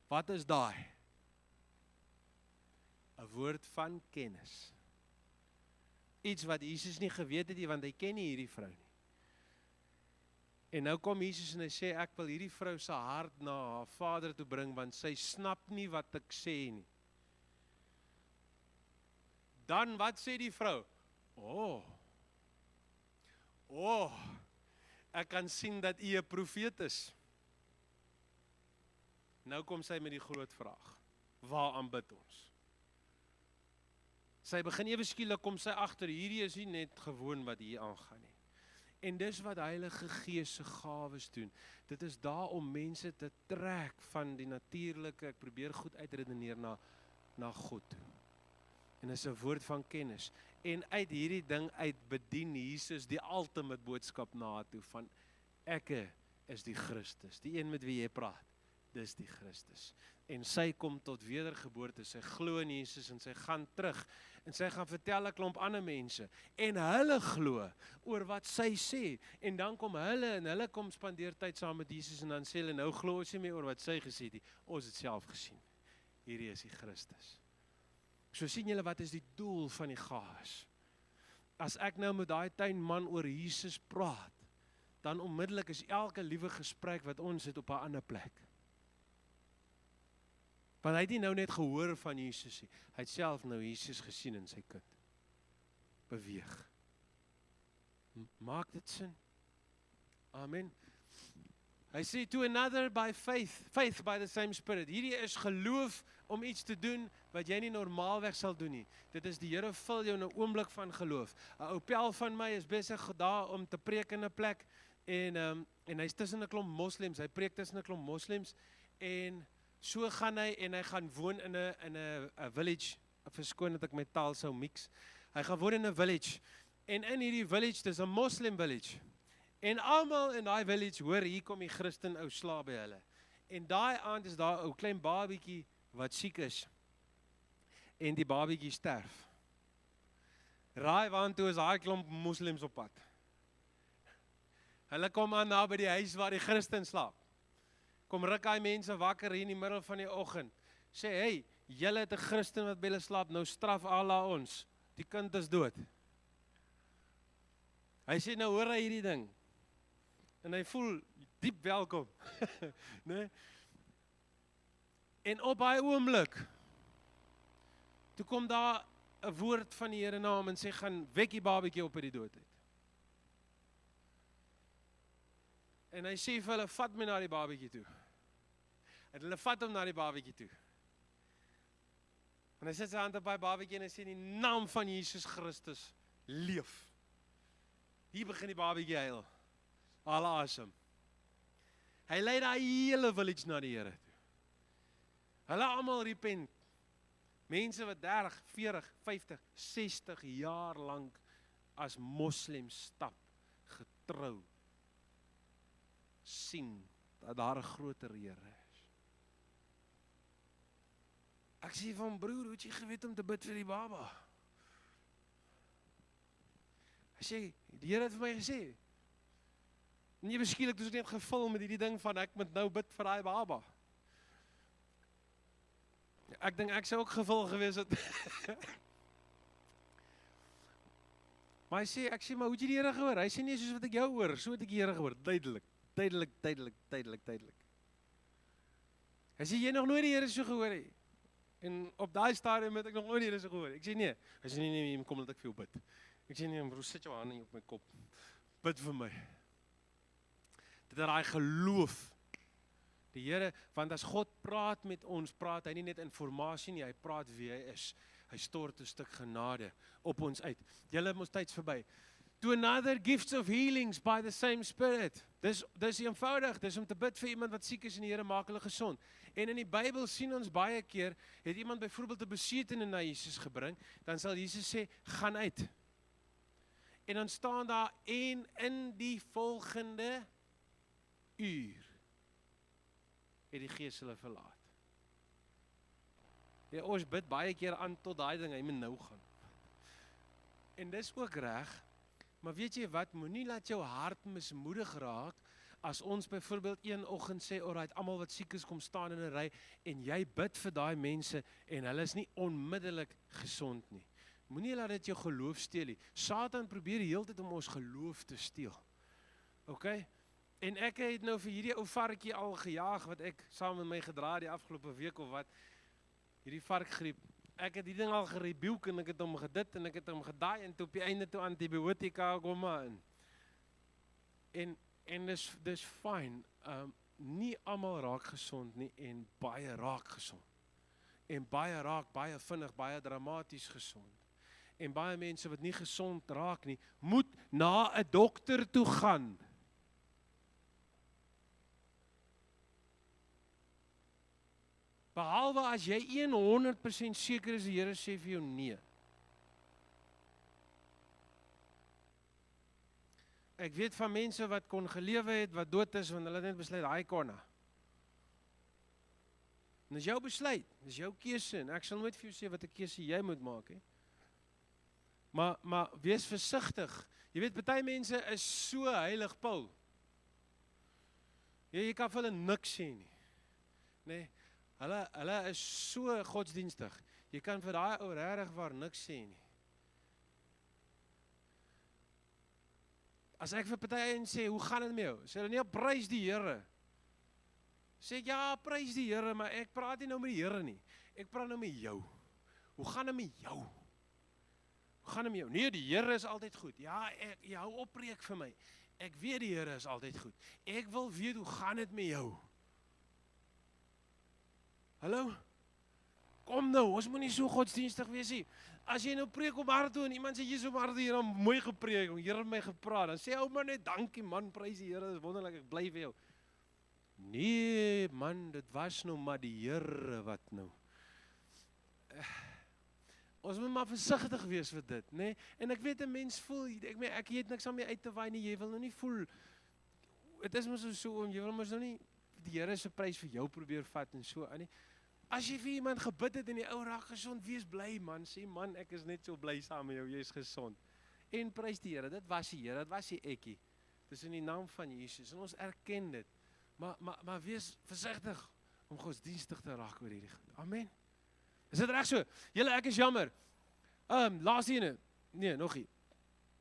Wat is daai? 'n Woord van kennis. Iets wat Jesus nie geweet het nie, want hy ken nie hierdie vrou nie. En nou kom Jesus en hy sê, ek wil hierdie vrou se hart na haar vader toe bring, want sy snap nie wat ek sê nie. Dan, wat sê die vrou? Ek kan sien dat u 'n profeet is. Nou kom sy met die groot vraag. Waar aanbid ons? Sy begin ewe skielik kom sy agter, hierdie is nie net gewoon wat hier aangaan nie. En dis wat Heilige Gees se gawes doen. Dit is daar om mense te trek van die natuurlike, ek probeer goed uitredeneer na God toe. En is 'n woord van kennis. En uit hierdie ding uit bedien Jesus die ultimate boodskap na haar toe van ek is die Christus, die een met wie jy praat. Dis die Christus. En sy kom tot wedergeboorte, sy glo in Jesus en sy gaan terug en sy gaan vertel 'n klomp ander mense en hulle glo oor wat sy sê en dan kom hulle kom spandeer tyd saam met Jesus en dan sê hulle nou glo ons nie meer oor wat sy gesê het nie, ons het self gesien. Hierdie is die Christus. So sien julle wat is die doel van die gawes. As ek nou met daai tuinman oor Jesus praat, dan onmiddellik is elke liewe gesprek wat ons het op 'n ander plek. Want hy het nie nou net gehoor van Jesus nie, hy het self nou Jesus gesien in sy kind. Beweeg. Maak dit sin? Amen. Hy sê to another by faith by the same Spirit. Hierdie is geloof om iets te doen wat jy nie normaalweg sal doen nie. Dit is die Here vul jou in 'n oomblik van geloof. 'n Ou pel van my is besig daar om te preek in 'n plek en hy's tussen 'n klomp moslems. Hy preek tussen 'n klomp moslems en so gaan hy en hy gaan woon in 'n village. Verskoon dat ek my taal sou mix. Hy gaan woon in 'n village en in hierdie village, dis 'n Moslem village. En almal in daai village hoor, hier kom die Christen ou slaap by hulle. En daai aand is daar 'n ou klein babietjie wat siek is. En die babietjie sterf. Raai waantoe is daai klomp moslems op pad. Hulle kom aan na by die huis waar die Christen slaap. Kom ruk hy mense wakker hier in die middel van die oggend. Sê, hey, julle het 'n Christen wat by hulle slaap, nou straf Allah ons. Die kind is dood. Hy sê, nou hoor hy hierdie ding. En hy voel diep welkom. Nee? En op daai oomblik, toe kom daar 'n woord van die Here na hom en sê, gaan wek die babatjie op uit die doodheid. En hy sê vir hulle, vat my na die babatjie toe. En hulle vat hom na die babatjie toe. En hy sit sy hand op die babatjie en hy sê, in die naam van Jesus Christus, leef. Hier begin die babatjie huil. Alle asem. Hy lei daai hele village na die Here toe. Hulle almal repent. Mense wat 30, 40, 50, 60 jaar lank as moslems stap, getrou, sien dat daar 'n groter Here is. Ek sê van broer, hoe het jy geweet om te bid vir die baba? Hy sê, die Here het vir my gesê. Nee, beskielik het ons net gevul met hierdie ding van ek moet nou bid vir daai baba. Ek dink ek sou ook gevul gewees het. Maar hy sê, ek sê, maar hoe het jy die Here gehoor? Hy sê nie soos wat ek jou hoor, so het ek die Here gehoor. Duidelik. Hy sê, jy nog nooit die Here so gehoor nie. En op daai stadium het ek nog nooit die Here so gehoor. Ek sê nee. Hy sê nee, kom dat ek vir jou bid. Ek sê nee, bro, sit jou hande op my kop. Bid vir my. Dit is daai geloof. Die Here, want as God praat met ons, praat hy nie net informasie nie, hy praat wie hy is. Hy stort 'n stuk genade op ons uit. Julle mos tyds verby. To another gifts of healings by the same Spirit. Dis eenvoudig, dis om te bid vir iemand wat siek is en die Here maak hulle gesond. En in die Bybel sien ons baie keer, het iemand byvoorbeeld 'n besetene na Jesus gebring, dan sal Jesus sê, gaan uit. En dan staan daar, en in die volgende uur het die Gees hulle verlaat. Ja, ons bid baie keer aan tot daai ding, hy moet nou gaan. En dis ook reg, maar weet jy wat, moenie laat jou hart mismoedig raak, as ons byvoorbeeld een oggend sê, alright, almal wat siek is, kom staan in 'n ry, en jy bid vir daai mense, en hulle is nie onmiddellik gesond nie. Moenie laat dit jou geloof steel nie. Satan probeer die hele tyd om ons geloof te steel. Okay? En ek het nou vir hierdie ou varkie al gejaag, wat ek saam met my gedra die afgelope week of wat, hierdie varkgriep, ek het die ding al gerebuke en ek het hom gedit en ek het hom gedaai en toe op die einde toe antibiotika kom maar in. En dis fyn. Nie almal raak gesond nie en baie raak gesond. En baie raak baie vinnig, baie dramaties gesond. En baie mense wat nie gesond raak nie, moet na 'n dokter toe gaan. Behalwe as jy 100% seker is die Here sê vir jou nee. Ek weet van mense wat kon gelewe het, wat dood is, want hulle het net besluit, hy konna. En dis jou besluit, dis jou keuse, en ek sal nooit vir jou sê wat 'n keuse jy moet maak, hè. Maar wees versigtig. Jy weet, party mense is so heilig, Paul. Jy kan vir hulle niks sê nie. Nee, hulle is so godsdienstig. Jy kan vir daai ou regtig waar niks sê nie. As ek vir party en sê, hoe gaan dit met jou? Sê hulle nie, prys die Here. Sê ek, ja, prys die Here, maar ek praat nie nou met die Here nie. Ek praat nou met jou. Hoe gaan dit met jou? Hoe gaan dit met jou? Nee, die Here is altyd goed. Ja, jy hou oppreek vir my. Ek weet die Here is altyd goed. Ek wil weet, hoe gaan dit met jou? Hallo? Kom nou, ons moet nie so godsdienstig wees nie. As jy nou preek op hart toe en iemand sê, Jesus op hart toe, Here, mooi gepreek, Here het my gepraat, dan sê ou man net, dankie man, prys die Here, dis wonderlik, ek bly vir jou. Nee man, dit was nou maar die Here wat nou. Ons moet maar versigtig wees vir dit, né? En ek weet 'n mens voel, ek het niks aan my uit te waai nie, jy wil nou nie voel, dit is mos so, jy wil mos nou nie die Here se prys vir jou probeer vat en so, nie. As jy vir iemand gebid het en die ou raak gesond, wees bly man, sê man, ek is net so bly saam met jou, jy is gesond. En prys die Here, dit was die Here, dit was die ekkie. Dis in die naam van Jesus en ons erken dit. Maar wees versigtig om godsdienstig te raak oor hierdie goed. Amen. Is dit reg so? Julle, ek is jammer. Laaste ene. Nee, nog nie.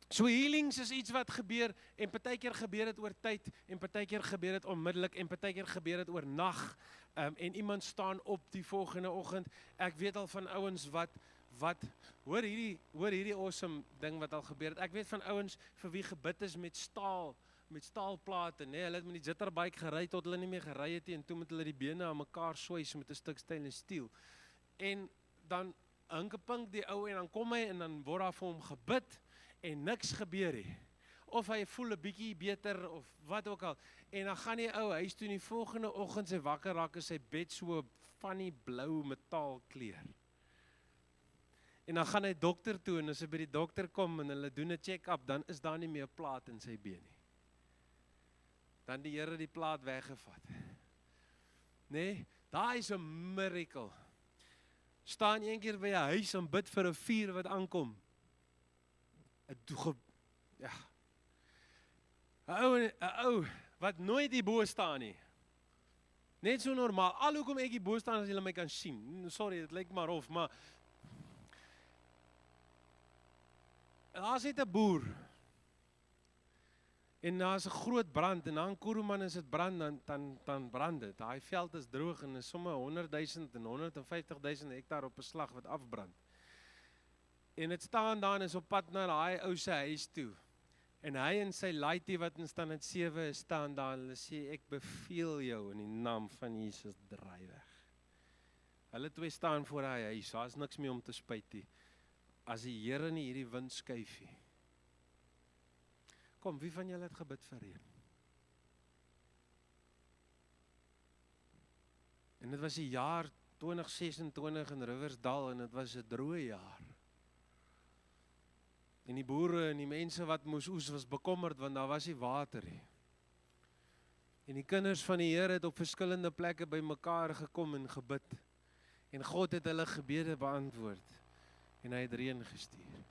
So healings is iets wat gebeur en partykeer gebeur dit oor tyd en partykeer gebeur dit onmiddellik en partykeer gebeur dit oor nag. En iemand staan op die volgende oggend. Ek weet al van ouens wat hoor hierdie awesome ding wat al gebeur het. Ek weet van ouens vir wie gebid is met staalplate, nee, hulle het met die jitterbike gery tot hulle nie meer gery het nie en toe met hulle die bene aan mekaar swys met 'n stuk stainless steel. En dan hinkepink die ou en dan kom hy en dan word daar vir hom gebid en niks gebeur nie. Of hy voel 'n bietjie beter of wat ook al. En dan gaan die ou huis toe en die volgende oggend sy wakker raak en sy bed so van die blou metaalkleur. En dan gaan hy dokter toe en as hy by die dokter kom en hulle doen 'n check-up, dan is daar nie meer 'n plaat in sy been nie. Dan die Here die plaat weggevat. Nee, daar is 'n miracle. Staan een keer by 'n huis en bid vir 'n vuur wat aankom. 'n ou wat nooit hier bo staan nie. Net so normaal. Al hoekom ek hier bo staan as julle my kan sien. Sorry, dit lyk maar of, maar daar's net 'n boer. En daar's 'n groot brand en dan Kuruman as dit brand dan brand dit. Daai veld is droog en is sommer 100,000 en 150,000 hektaar op 'n slag wat afbrand. En dit staan daar en is op pad na daai ou se huis toe. En hy en sy laaitie wat in standaard 7 is staan daar en hulle sê ek beveel jou in die naam van Jesus draai weg. Hulle twee staan voor hy huis. Daar's niks meer om te spyt nie. As die Here nie hierdie wind skuif nie. Kom, wie van julle het gebid vir reën? En dit was die jaar 2026 in Riversdal en dit was 'n droë jaar. En die boere en die mense wat moes oes was bekommerd want daar was nie water nie. En die kinders van die Here het op verskillende plekke bymekaar gekom en gebid. En God het hulle gebede beantwoord en hy het reën gestuur.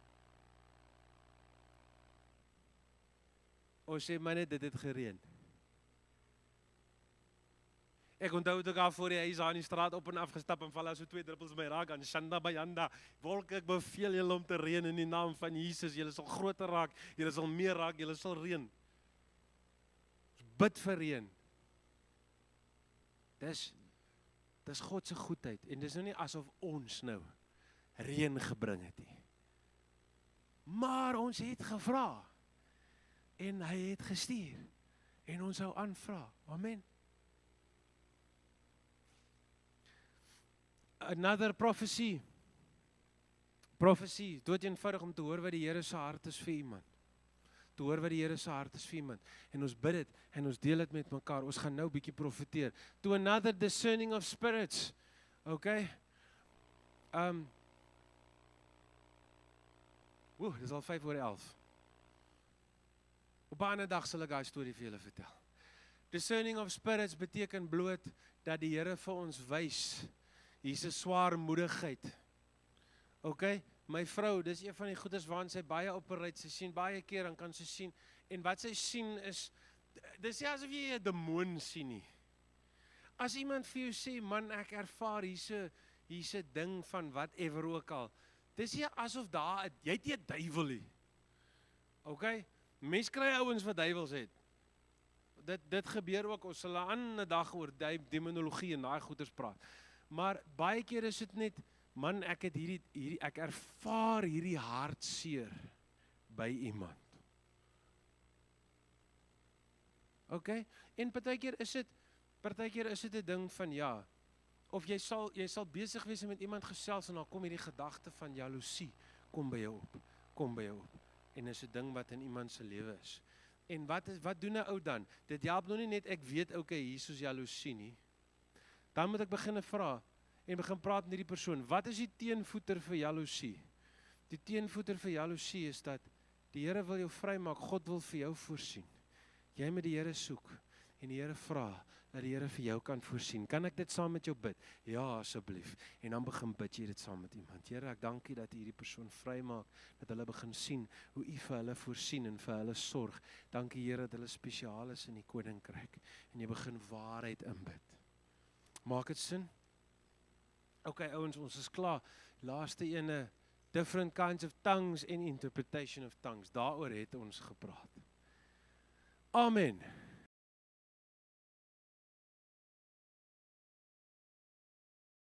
Ons sê maar net dit het gereën. Ek onthou toe ek al voor die huis aan die straat op en af gestap en val daar so 2 druppels my raak aan Shanda Bayanda. Wolke, ek beveel julle om te reën in die naam van Jesus. Julle sal groter raak, julle sal meer raak, julle sal reën. Bid vir reën. Dis God se goedheid en dis nou nie asof ons nou reën gebring het nie. Maar ons het gevra en hy het gestuur en ons sou aanvra. Amen. Another prophecy, dood eenvoudig om te hoor wat die Here se hart is vir iemand. Te hoor wat die Here se hart is vir iemand. En ons bid dit en ons deel dit met mekaar. Ons gaan nou 'n bietjie profeteer. To another discerning of spirits. Okay? Dis al 5:11. Op 'n ander dag sal ek daai storie vir julle vertel. Discerning of spirits beteken bloot dat die Here vir ons wys. Hier's 'n swaarmoedigheid. Okay? My vrou, dis een van die goedes waarin sy baie operate, sy sien baie keer dan kan sy sien en wat sy sien is dis nie asof jy 'n demoon sien nie. As iemand vir jou sê, man, ek ervaar hier's 'n ding van whatever ook al. Dis nie asof jy het nie 'n duiwel nie. Okay? Mens kry ouens wat duiwels het. Dit gebeur ook, ons sal 'n ander dag oor demonologie en daai goeters praat. Maar baie keer is dit net, man, ek ervaar hierdie hartseer by iemand. Okay? En partykeer is dit 'n ding van ja, of jy sal besig wees met iemand gesels en dan kom hierdie gedagte van jaloesie kom by jou op. En is 'n ding wat in iemand se lewe is. En wat doen 'n ou dan? Dit help nog nie net ek weet okay, hier is jaloesie nie. Dan moet ek begin vra en begin praat met hierdie persoon. Wat is die teenvoeter vir jaloesie? Die teenvoeter vir jaloesie is dat die Here wil jou vrymaak, God wil vir jou voorsien. Jy moet die Here soek en die Here vra dat die Here vir jou kan voorsien. Kan ek dit saam met jou bid? Ja, asseblief. En dan begin bid jy dit saam met iemand. Here, ek dank U dat U hierdie persoon vrymaak, dat hulle begin sien hoe U vir hulle voorsien en vir hulle sorg. Dankie Here dat hulle spesiaal is in die koninkryk en jy begin waarheid inbid. Maak dit sin? Okay, ouens, ons is klaar. Laaste ene, different kinds of tongues en interpretation of tongues. Daaroor het ons gepraat. Amen.